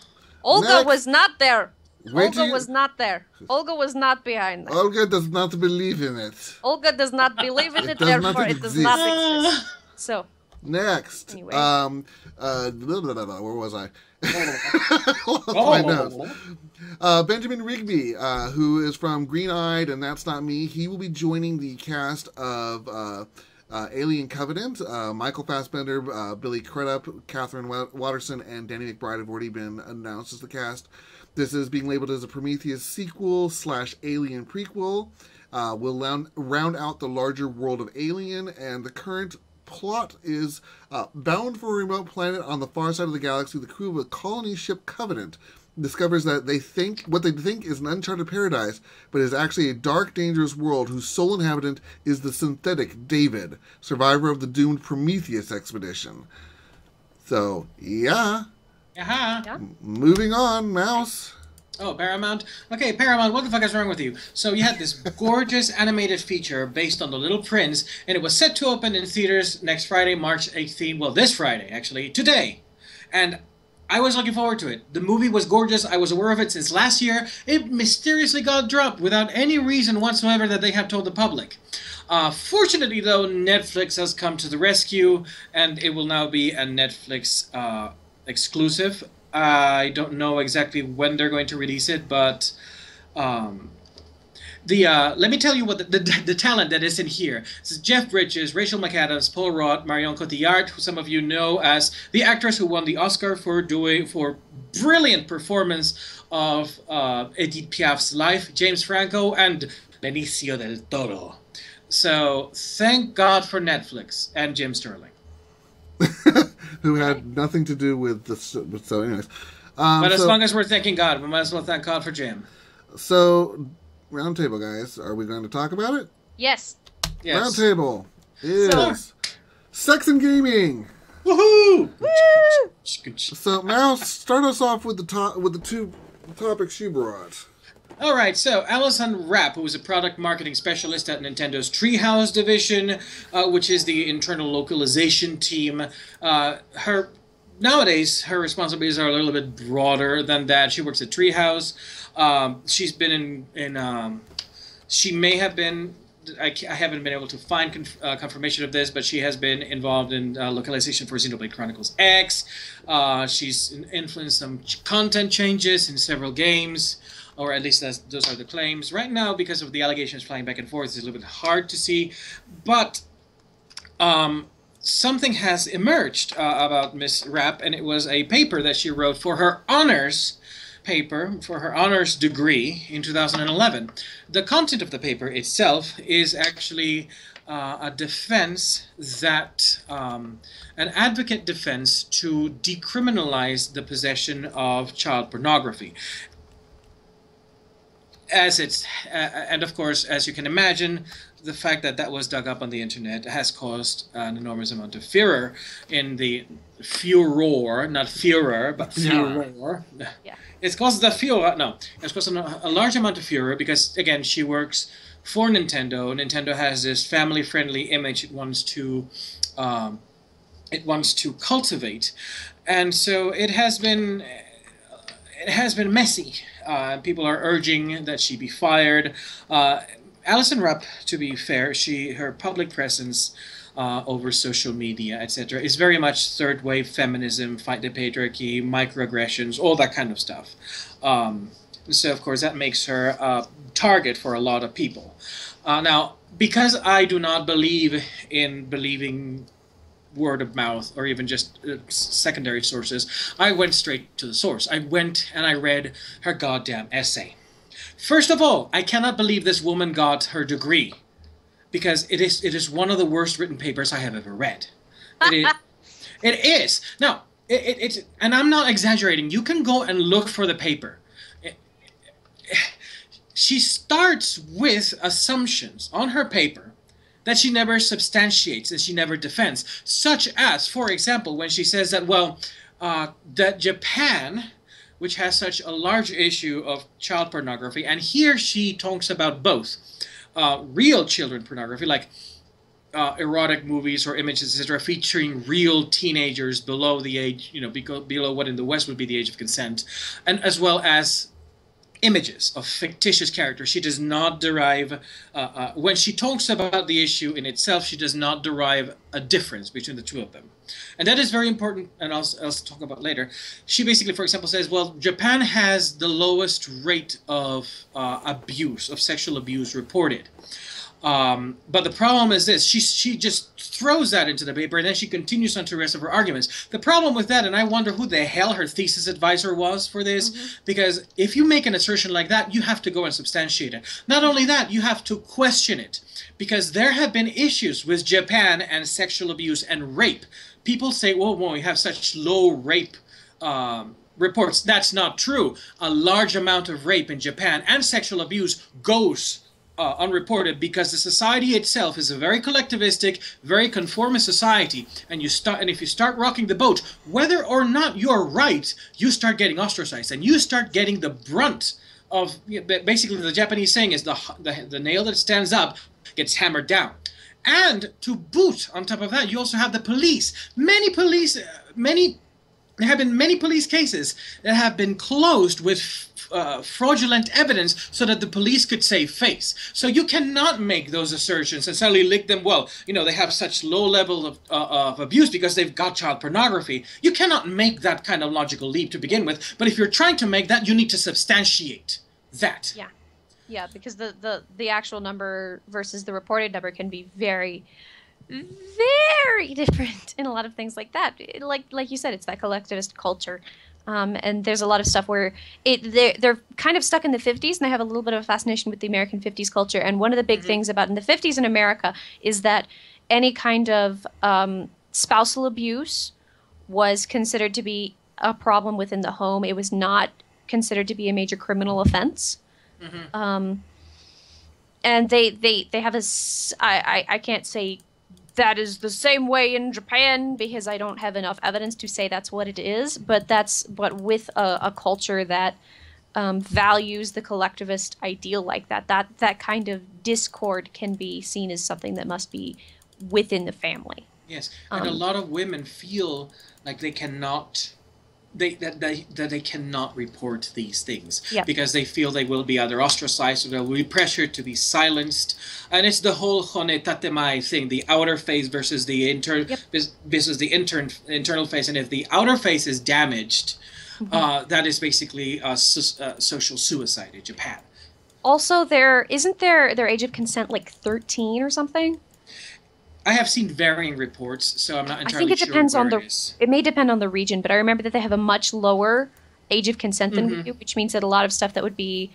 Olga was not there. Olga was not there. Olga was not behind that. Olga does not believe in it. Olga does not believe in it, therefore it does not exist. So. Next. Anyway. Where was I? My notes. Benjamin Rigby, who is from Green-Eyed and That's Not Me, he will be joining the cast of Alien Covenant. Michael Fassbender, Billy Crudup, Catherine Watterson, and Danny McBride have already been announced as the cast. This is being labeled as a Prometheus sequel / Alien prequel. Will round out the larger world of Alien, and the current plot is bound for a remote planet on the far side of the galaxy. The crew of a colony ship Covenant discovers that what they think is an uncharted paradise, but is actually a dark, dangerous world whose sole inhabitant is the synthetic David, survivor of the doomed Prometheus expedition. So, yeah. Uh-huh. Moving on, Mouse. Oh, Paramount? Okay, Paramount, what the fuck is wrong with you? So you had this gorgeous animated feature based on The Little Prince, and it was set to open in theaters next Friday, March 18th. Well, this Friday, actually, today. And I was looking forward to it. The movie was gorgeous. I was aware of it since last year. It mysteriously got dropped without any reason whatsoever that they have told the public. Fortunately, though, Netflix has come to the rescue, and it will now be a Netflix exclusive. I don't know exactly when they're going to release it, but let me tell you what the talent that is in here. This is Jeff Bridges, Rachel McAdams, Paul Rudd, Marion Cotillard, who some of you know as the actress who won the Oscar for brilliant performance of Edith Piaf's Life, James Franco, and Benicio del Toro. So thank God for Netflix and Jim Sterling. Who had nothing to do with the... So anyways. But as long as we're thanking God, we might as well thank God for Jim. So, Roundtable, guys. Are we going to talk about it? Yes. Roundtable is sex and gaming. Woohoo! Woo! So, Mouse, start us off with the two topics you brought. All right, so Alison Rapp, who is a product marketing specialist at Nintendo's Treehouse division, which is the internal localization team. Nowadays, her responsibilities are a little bit broader than that. She works at Treehouse. She's been she may have been. I haven't been able to find confirmation of this, but she has been involved in localization for Xenoblade Chronicles X. She's influenced some content changes in several games. Or at least those are the claims. Right now, because of the allegations flying back and forth, it's a little bit hard to see. But something has emerged about Miss Rapp, and it was a paper that she wrote for her honors paper, for her honors degree in 2011. The content of the paper itself is actually a defense that, an advocate defense to decriminalize the possession of child pornography. And of course, as you can imagine, the fact that that was dug up on the internet has caused an enormous amount of furor in the furor, not furor, but furor. Yeah. It's caused the furor. No, it's caused a large amount of furor because, again, she works for Nintendo. Nintendo has this family-friendly image it wants to cultivate, and so it has been messy. People are urging that she be fired. Alison Rapp, to be fair, her public presence over social media, etc., is very much third-wave feminism, fight the patriarchy, microaggressions, all that kind of stuff. So, of course, that makes her a target for a lot of people. Now, because I do not believe in believing word of mouth or even just secondary sources, I went straight to the source. I went and I read her goddamn essay. First of all, I cannot believe this woman got her degree, because it is one of the worst written papers I have ever read. It is. Now, it's, and I'm not exaggerating. You can go and look for the paper. She starts with assumptions on her paper that she never substantiates, that she never defends. Such as, for example, when she says that, well, that Japan, which has such a large issue of child pornography, and here she talks about both real children pornography, like erotic movies or images, etc., featuring real teenagers below the age, below what in the West would be the age of consent, and as well as images of fictitious characters. She does not derive, when she talks about the issue in itself, she does not derive a difference between the two of them. And that is very important, and I'll talk about later. She basically, for example, says, well, Japan has the lowest rate of abuse, of sexual abuse reported. But the problem is this, she just throws that into the paper, and then she continues on to the rest of her arguments. The problem with that, and I wonder who the hell her thesis advisor was for this, because if you make an assertion like that, you have to go and substantiate it. Not only that, you have to question it, because there have been issues with Japan and sexual abuse and rape. People say, well, we have such low rape reports. That's not true. A large amount of rape in Japan and sexual abuse goes unreported because the society itself is a very collectivistic, very conformist society, and if you start rocking the boat, whether or not you're right, you start getting ostracized, and you start getting the brunt of, basically the Japanese saying is the nail that stands up gets hammered down. And to boot, on top of that, you also have the police. There have been many police cases that have been closed with fraudulent evidence so that the police could save face. So you cannot make those assertions and suddenly link them, well, they have such low level of abuse because they've got child pornography. You cannot make that kind of logical leap to begin with, but if you're trying to make that, you need to substantiate that. Yeah. Yeah, because the actual number versus the reported number can be very, very different in a lot of things like that. Like you said, it's that collectivist culture. And there's a lot of stuff where they're kind of stuck in the 50s, and they have a little bit of a fascination with the American 50s culture. And one of the big things about in the 50s in America is that any kind of spousal abuse was considered to be a problem within the home. It was not considered to be a major criminal offense. And they have I can't say that is the same way in Japan because I don't have enough evidence to say that's what it is, but with a culture that values the collectivist ideal like that kind of discord can be seen as something that must be within the family. Yes, and a lot of women feel like they cannot that they cannot report these things because they feel they will be either ostracized or they will be pressured to be silenced. And it's the whole hone tatemai thing, the outer face versus the internal face. And if the outer face is damaged, that is basically social suicide in Japan. Also, isn't their age of consent like 13 or something? I have seen varying reports, so I'm not entirely sure. I think it depends on it may depend on the region, but I remember that they have a much lower age of consent than we do, which means that a lot of stuff that would be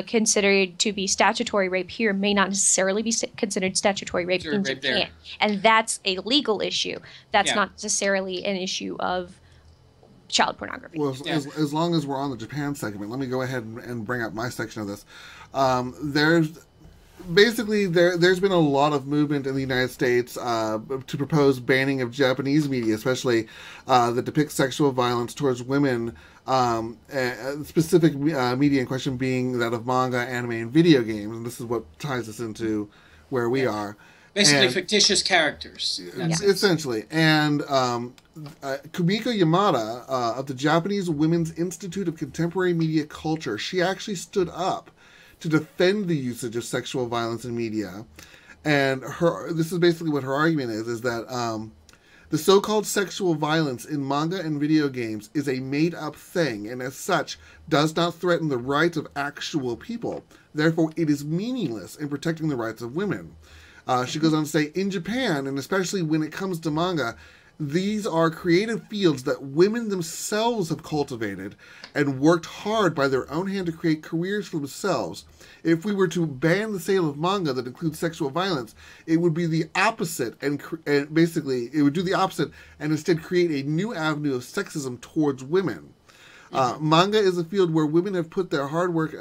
considered to be statutory rape here may not necessarily be considered statutory rape in Japan. And that's a legal issue. That's not necessarily an issue of child pornography. Well, as long as we're on the Japan segment, let me go ahead and bring up my section of this. There's been a lot of movement in the United States to propose banning of Japanese media, especially that depicts sexual violence towards women, specific media in question being that of manga, anime, and video games. And this is what ties us into where we are. Basically fictitious characters. Essentially. And Kumiko Yamada of the Japanese Women's Institute of Contemporary Media Culture, she actually stood up to defend the usage of sexual violence in media. And this is basically what her argument is that the so-called sexual violence in manga and video games is a made-up thing, and as such, does not threaten the rights of actual people. Therefore, it is meaningless in protecting the rights of women. She goes on to say, in Japan, and especially when it comes to manga, these are creative fields that women themselves have cultivated and worked hard by their own hand to create careers for themselves. If we were to ban the sale of manga that includes sexual violence, it would be the opposite, and basically it would do the opposite and instead create a new avenue of sexism towards women. Manga is a field where women have put their hard work.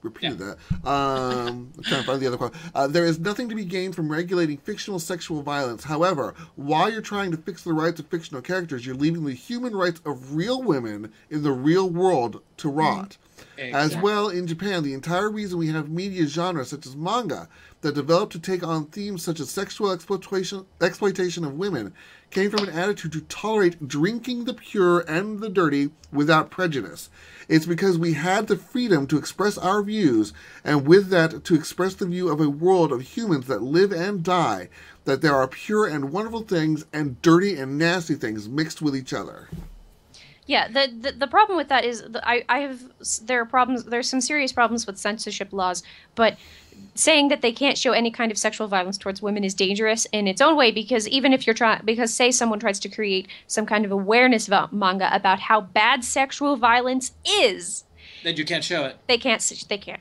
Repeated that. I'm trying to find the other quote. There is nothing to be gained from regulating fictional sexual violence. However, while you're trying to fix the rights of fictional characters, you're leaving the human rights of real women in the real world to rot. As well, in Japan, the entire reason we have media genres such as manga that developed to take on themes such as sexual exploitation of women came from an attitude to tolerate drinking the pure and the dirty without prejudice. It's because we had the freedom to express our views, and with that, to express the view of a world of humans that live and die, that there are pure and wonderful things and dirty and nasty things mixed with each other. Yeah, the problem with that is there are problems. There's some serious problems with censorship laws, but saying that they can't show any kind of sexual violence towards women is dangerous in its own way, because even if say someone tries to create some kind of awareness about manga about how bad sexual violence is, then you can't show it. They can't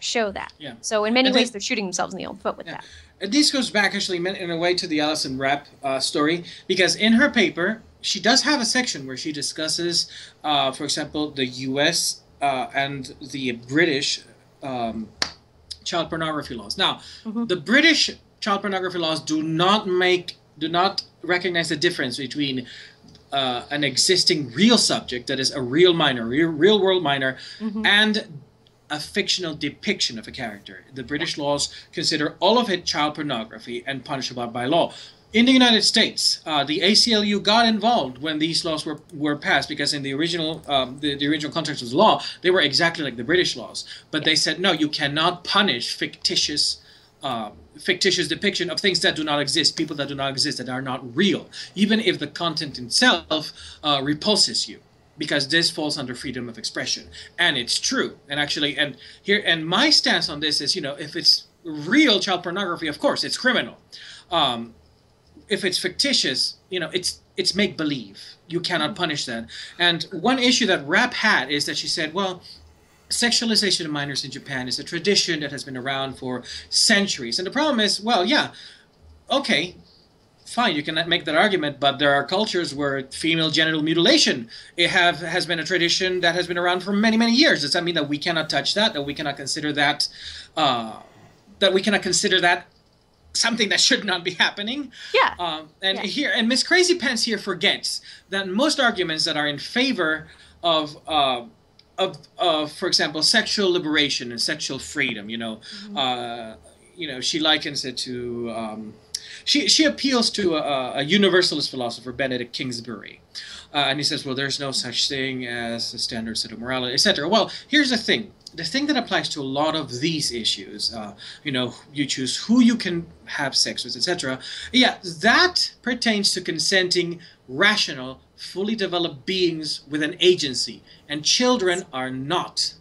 show that. Yeah. So in many ways, they're shooting themselves in the own foot with that. And this goes back actually in a way to the Alison Rapp story, because in her paper she does have a section where she discusses, for example, the U.S. And the British child pornography laws. Now, the British child pornography laws do not recognize the difference between an existing real subject, that is a real minor, real world minor, and a fictional depiction of a character. The British laws consider all of it child pornography and punishable by law. In the United States, the ACLU got involved when these laws were passed, because in the original the original context of the law, they were exactly like the British laws. But they said, no, you cannot punish fictitious depiction of things that do not exist, people that do not exist, that are not real, even if the content itself repulses you, because this falls under freedom of expression. And it's true. And actually, and my stance on this is, if it's real child pornography, of course, it's criminal. If it's fictitious, it's make-believe. You cannot punish that. And one issue that Rap had is that she said, well, sexualization of minors in Japan is a tradition that has been around for centuries. And the problem is, well, yeah, okay, fine, you can make that argument, but there are cultures where female genital mutilation has been a tradition that has been around for many, many years. Does that mean that we cannot touch that we cannot consider that, something that should not be happening? Yeah. And Miss Crazy Pants here forgets that most arguments that are in favor of for example, sexual liberation and sexual freedom, she likens it to, she appeals to a universalist philosopher, Benedict Kingsbury. And he says, well, there's no such thing as a standard set of morality, etc. Well, here's the thing. The thing that applies to a lot of these issues, you choose who you can have sex with, etc. Yeah, that pertains to consenting, rational, fully developed beings with an agency. And children are not.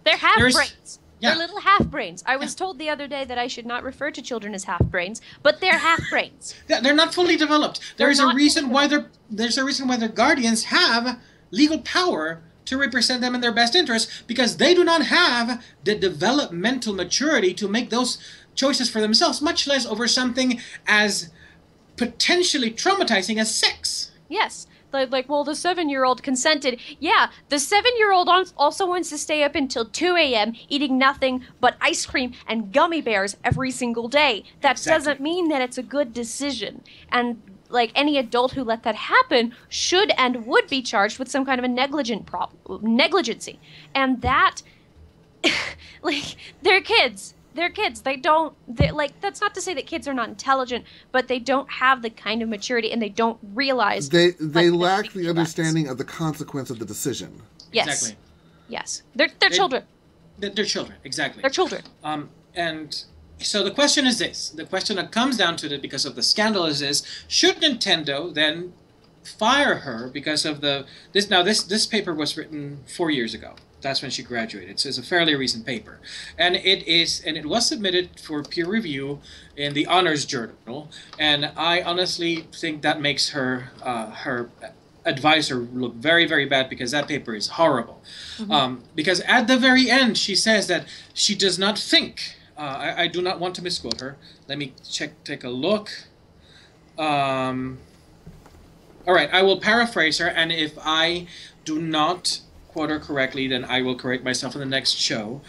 They're half-brains. Yeah. They're little half-brains. I was told the other day that I should not refer to children as half-brains, but they're half-brains. Yeah, they're not fully developed. There's a reason why their guardians have legal power to represent them in their best interest, because they do not have the developmental maturity to make those choices for themselves, much less over something as potentially traumatizing as sex. Yes. Like, well, the 7-year-old consented. Yeah, the 7-year-old also wants to stay up until 2 a.m. eating nothing but ice cream and gummy bears every single day. That doesn't mean that it's a good decision. And, like, any adult who let that happen should and would be charged with some kind of a negligency. And that, like, they're kids. They're kids. That's not to say that kids are not intelligent, but they don't have the kind of maturity, and they don't realize they lack the understanding of the consequence of the decision. Yes. Exactly. Yes. They're children. They're children, exactly. They're children. And so the question is this. The question that comes down to it because of the scandal is this: should Nintendo then fire her because of this? Now, this paper was written 4 years ago. That's when she graduated. So it's a fairly recent paper. And it was submitted for peer review in the Honors Journal. And I honestly think that makes her advisor look very, very bad, because that paper is horrible. Because at the very end, she says that she does not think, I do not want to misquote her. Let me take a look. All right, I will paraphrase her, and if I do not quote her correctly, then I will correct myself in the next show.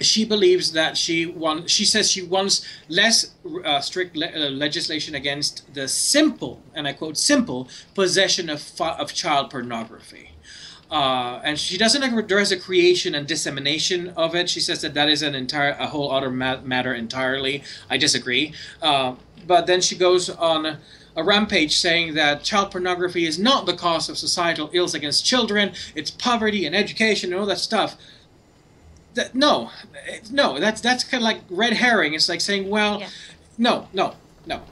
She believes that she says she wants less strict legislation against the simple, and I quote, simple possession of child pornography. And she doesn't address the creation and dissemination of it. She says that is a whole other matter entirely. I disagree. But then she goes on a rampage saying that child pornography is not the cause of societal ills against children. It's poverty and education and all that stuff. No, that's kind of like red herring. It's like saying, well, yeah. No.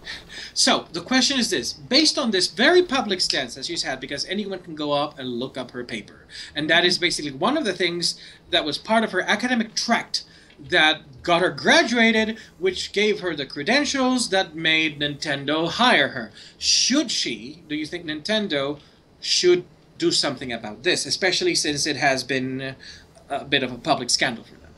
So the question is this: based on this very public stance that she's had, because anyone can go up and look up her paper, and that is basically one of the things that was part of her academic tract that got her graduated, which gave her the credentials that made Nintendo hire her. Do you think Nintendo should do something about this, especially since it has been a bit of a public scandal for them?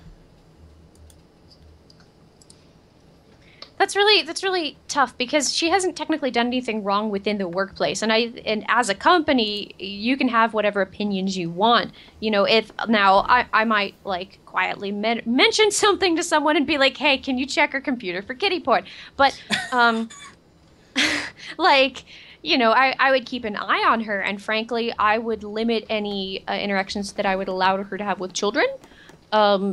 That's really tough because she hasn't technically done anything wrong within the workplace, and as a company, you can have whatever opinions you want. You know, if now I might like quietly mention something to someone and be like, "Hey, can you check her computer for kitty porn?" But like, you know, I would keep an eye on her, and frankly, I would limit any interactions that I would allow her to have with children,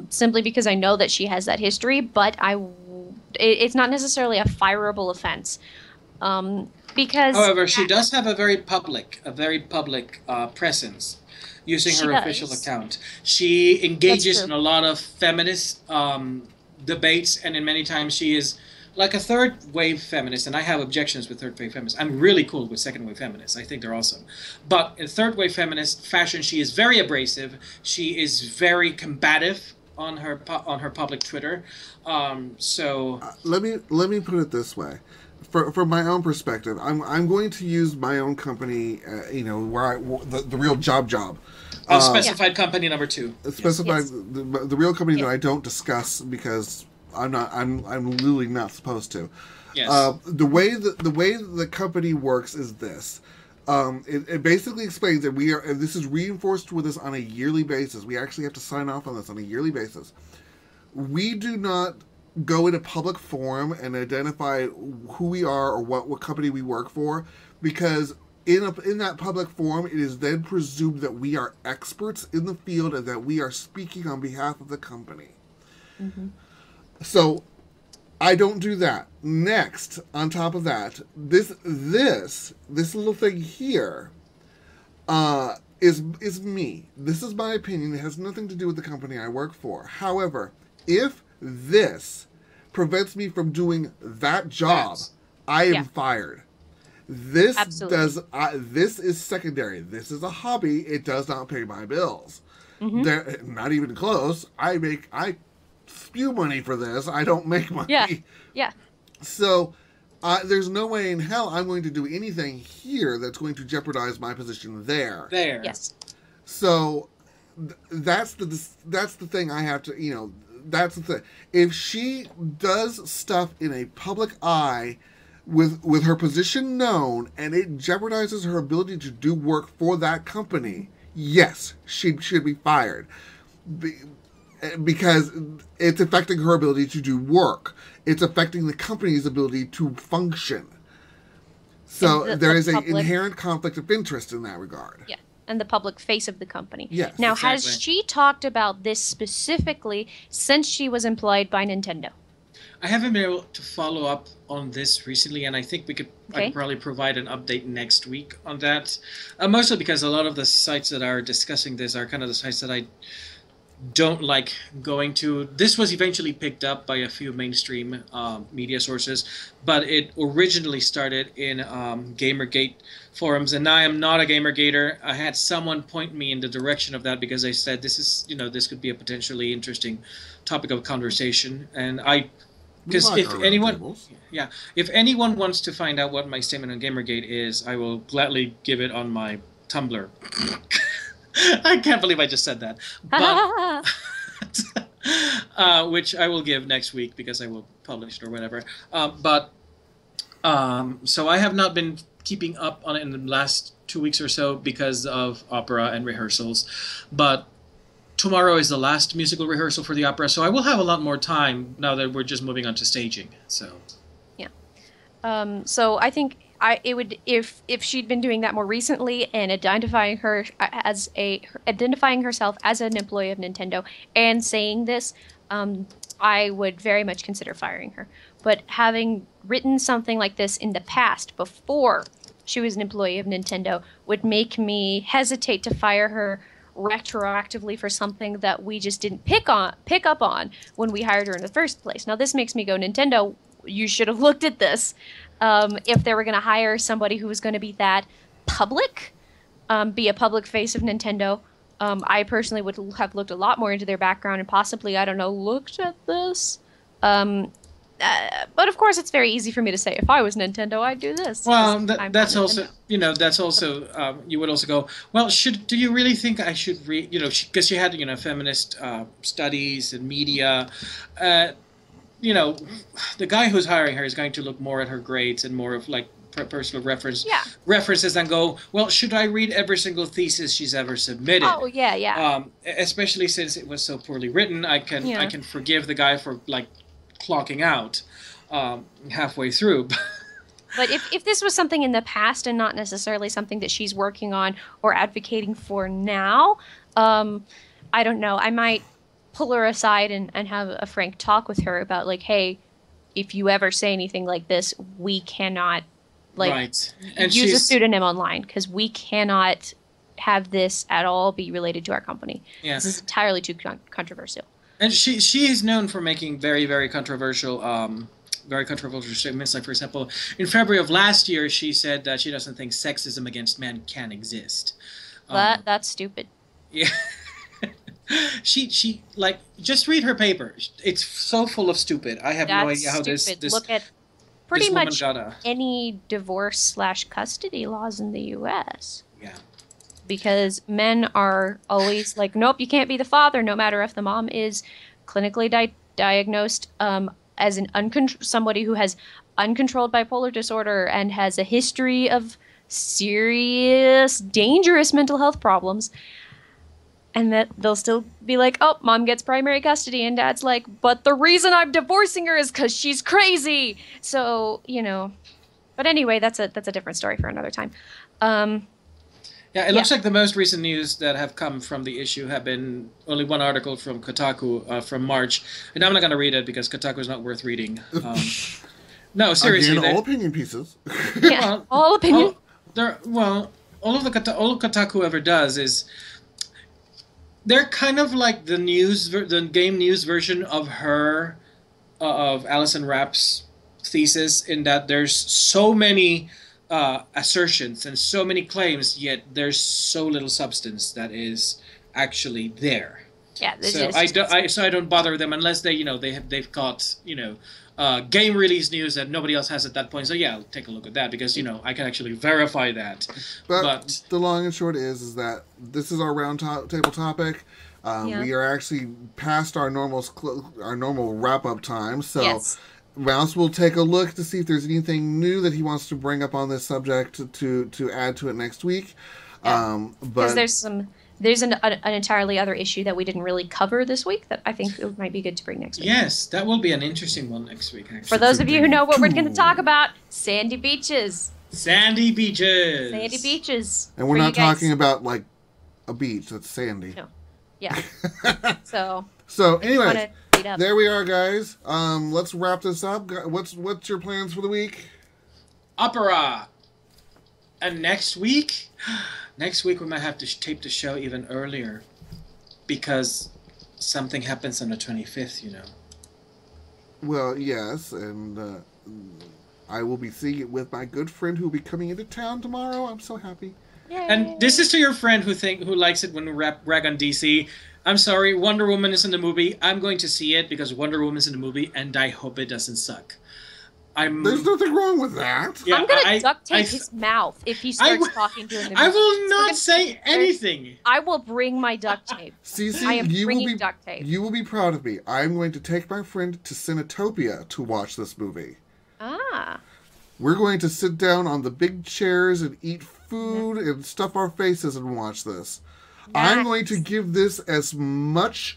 simply because I know that she has that history. But it's not necessarily a fireable offense, because. However, she does have a very public presence using her official account. She engages in a lot of feminist debates, and in many times she is like a third wave feminist, and I have objections with third wave feminists. I'm really cool with second wave feminists. I think they're awesome. But in third wave feminist fashion, she is very abrasive. She is very combative on her public Twitter. Let me put it this way. From my own perspective, I'm going to use my own company, you know, where the real job. Specified company number 2. Specified the real company that I don't discuss because I'm literally not supposed to. Yes. The way the company works is this. It basically explains that and this is reinforced with us on a yearly basis. We actually have to sign off on this on a yearly basis. We do not go in a public forum and identify who we are or what company we work for, because in that public forum, it is then presumed that we are experts in the field and that we are speaking on behalf of the company. Mm-hmm. So I don't do that. Next, on top of that, this little thing here is me. This is my opinion. It has nothing to do with the company I work for. However, if this prevents me from doing that job, I am fired. This this is secondary. This is a hobby. It does not pay my bills. Mm-hmm. Not even close. I spew money for this. I don't make money. Yeah. So there's no way in hell I'm going to do anything here that's going to jeopardize my position there. Yes. So that's the thing I have to, you know, that's the thing. If she does stuff in a public eye with her position known and it jeopardizes her ability to do work for that company, yes, she should be fired. Because it's affecting her ability to do work. It's affecting the company's ability to function. So there is an inherent conflict of interest in that regard. Yeah, and the public face of the company. Yes, now, exactly. Has she talked about this specifically since she was employed by Nintendo? I haven't been able to follow up on this recently, and I think I could probably provide an update next week on that. Mostly because a lot of the sites that are discussing this are kind of the sites that I don't like going to. This was eventually picked up by a few mainstream media sources, but it originally started in Gamergate forums, and I am not a Gamergater. I had someone point me in the direction of that because they said this could be a potentially interesting topic of conversation, and because if anyone wants to find out what my statement on Gamergate is, I will gladly give it on my Tumblr. I can't believe I just said that. But, which I will give next week because I will publish it or whatever. So I have not been keeping up on it in the last 2 weeks or so because of opera and rehearsals. But tomorrow is the last musical rehearsal for the opera, so I will have a lot more time now that we're just moving on to staging. So yeah. So I think it would, if she'd been doing that more recently and identifying herself as an employee of Nintendo and saying this, I would very much consider firing her. But having written something like this in the past, before she was an employee of Nintendo, would make me hesitate to fire her retroactively for something that we just didn't pick up on when we hired her in the first place. Now this makes me go, Nintendo, you should have looked at this. If they were going to hire somebody who was going to be that public, be a public face of Nintendo, I personally would have looked a lot more into their background and possibly, I don't know, looked at this. But of course, it's very easy for me to say, if I was Nintendo, I'd do this. Well, that's also, you would also go, well, do you really think I should read, because she had, feminist studies and media. you know, the guy who's hiring her is going to look more at her grades and more of like personal references and go, well, should I read every single thesis she's ever submitted? Oh yeah. Especially since it was so poorly written, I can forgive the guy for like clocking out halfway through. But if this was something in the past and not necessarily something that she's working on or advocating for now, I don't know. I might pull her aside and have a frank talk with her about like, hey, if you ever say anything like this, we cannot and use a pseudonym online because we cannot have this at all be related to our company. Yeah. This is entirely too controversial. And she is known for making very, very controversial statements. Like, for example, in February of last year, she said that she doesn't think sexism against men can exist. That's stupid. Yeah. She like, just read her paper. It's so full of stupid. I have no idea how this look at pretty much any divorce/custody laws in the U.S. Yeah. Because men are always like, nope, you can't be the father, no matter if the mom is clinically diagnosed as somebody who has uncontrolled bipolar disorder and has a history of serious, dangerous mental health problems. And that they'll still be like, oh, mom gets primary custody. And dad's like, but the reason I'm divorcing her is because she's crazy. So, you know. But anyway, that's a different story for another time. It looks like the most recent news that have come from the issue have been only one article from Kotaku from March. And I'm not going to read it because Kotaku is not worth reading. No, seriously. Again, all opinion pieces. Yeah, all opinion. All Kotaku ever does is... They're kind of like the game news version of of Alison Rapp's thesis, in that there's so many assertions and so many claims, yet there's so little substance that is actually there. Yeah, so I don't bother them unless they've got game release news that nobody else has at that point. So yeah, I'll take a look at that because I can actually verify that. But the long and short is that this is our round table topic. We are actually past our normal wrap up time. So yes. Mouse will take a look to see if there's anything new that he wants to bring up on this subject to add to it next week. Because there's an entirely other issue that we didn't really cover this week that I think it might be good to bring next week. Yes, that will be an interesting one next week, actually. For those of you who know what we're going to talk about, sandy beaches. Sandy beaches. Sandy beaches. And we're not talking about, like, a beach that's sandy. No. Yeah. So anyway, there we are, guys. Let's wrap this up. What's your plans for the week? Opera. And next week... Next week we might have to tape the show even earlier because something happens on the 25th, Well, yes, and I will be seeing it with my good friend who will be coming into town tomorrow. I'm so happy. Yay. And this is to your friend who likes it when we rag on DC. I'm sorry, Wonder Woman is in the movie. I'm going to see it because Wonder Woman's in the movie, and I hope it doesn't suck. There's nothing wrong with that. Yeah, I'm going to duct tape his mouth if he starts talking during the movie. I will not say anything. I will bring my duct tape. I am bringing duct tape. You will be proud of me. I'm going to take my friend to Cinetopia to watch this movie. Ah. We're going to sit down on the big chairs and eat food and stuff our faces and watch this. Nice. I'm going to give this as much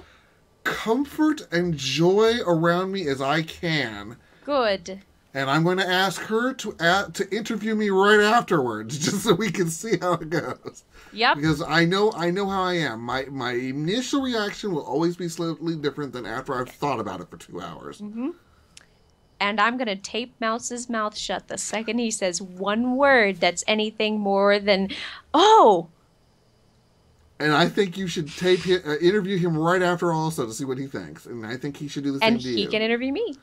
comfort and joy around me as I can. Good. And I'm going to ask her to interview me right afterwards, just so we can see how it goes. Yep. Because I know how I am. My initial reaction will always be slightly different than after I've thought about it for 2 hours. Mm-hmm. And I'm going to tape Mouse's mouth shut the second he says one word that's anything more than, oh! And I think you should interview him right after also to see what he thinks. And I think he should do the same to you. And he can interview me.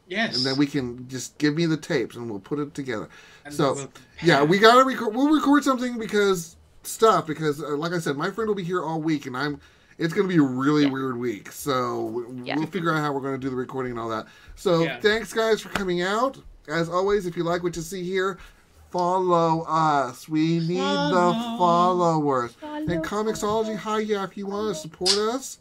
Yes. And then we can just give me the tapes and we'll put it together. And we gotta record. We'll record something because like I said, my friend will be here all week, and it's gonna be a really weird week. So we'll figure out how we're gonna do the recording and all that. So thanks, guys, for coming out. As always, if you like what you see here, follow us. We need the followers. And Comixology, if you want to support us.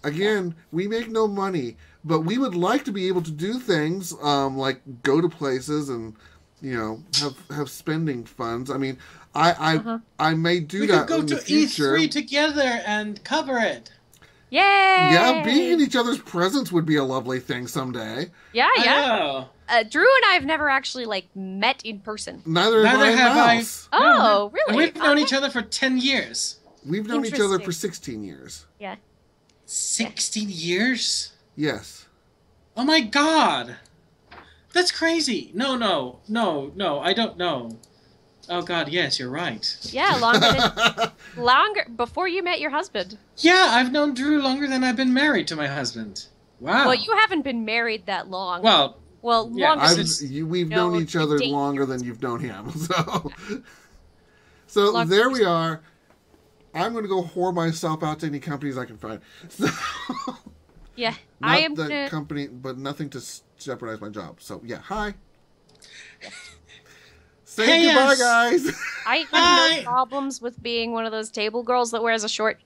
Again, we make no money, but we would like to be able to do things like go to places and, you know, have spending funds. I mean, I may do that in the future. We could go to E3 together and cover it. Yay! Yeah, being in each other's presence would be a lovely thing someday. Yeah, yeah. I know. Drew and I have never actually met in person. Neither have I. Oh, really? And we've known each other for 10 years. We've known each other for 16 years. Yeah. 16 years? Yes. Oh my god! That's crazy. No, I don't know. Oh god, yes, you're right. Yeah, longer before you met your husband. Yeah, I've known Drew longer than I've been married to my husband. Wow. Well, you haven't been married that long. Well, yeah, longer. We've known each other longer than you've known him. So there we are. I'm going to go whore myself out to any companies I can find. So, yeah, I am the company, but nothing to jeopardize my job. So yeah, hi. Say goodbye, guys. I have no problems with being one of those table girls that wears a short,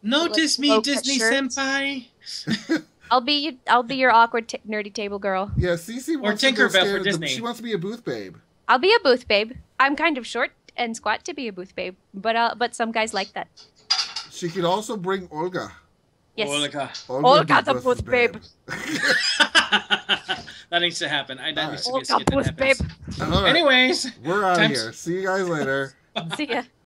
Notice me, Disney senpai. I'll be your awkward, nerdy table girl. Yeah, Cece wants to go Tinkerbell for Disney. She wants to be a booth babe. I'll be a booth babe. I'm kind of short and squat to be a booth babe, but some guys like that. She could also bring Olga. Yes. Olga the booth babe. That needs to happen. That needs to be a skit that happens. Anyways, we're out of here. See you guys later. See ya.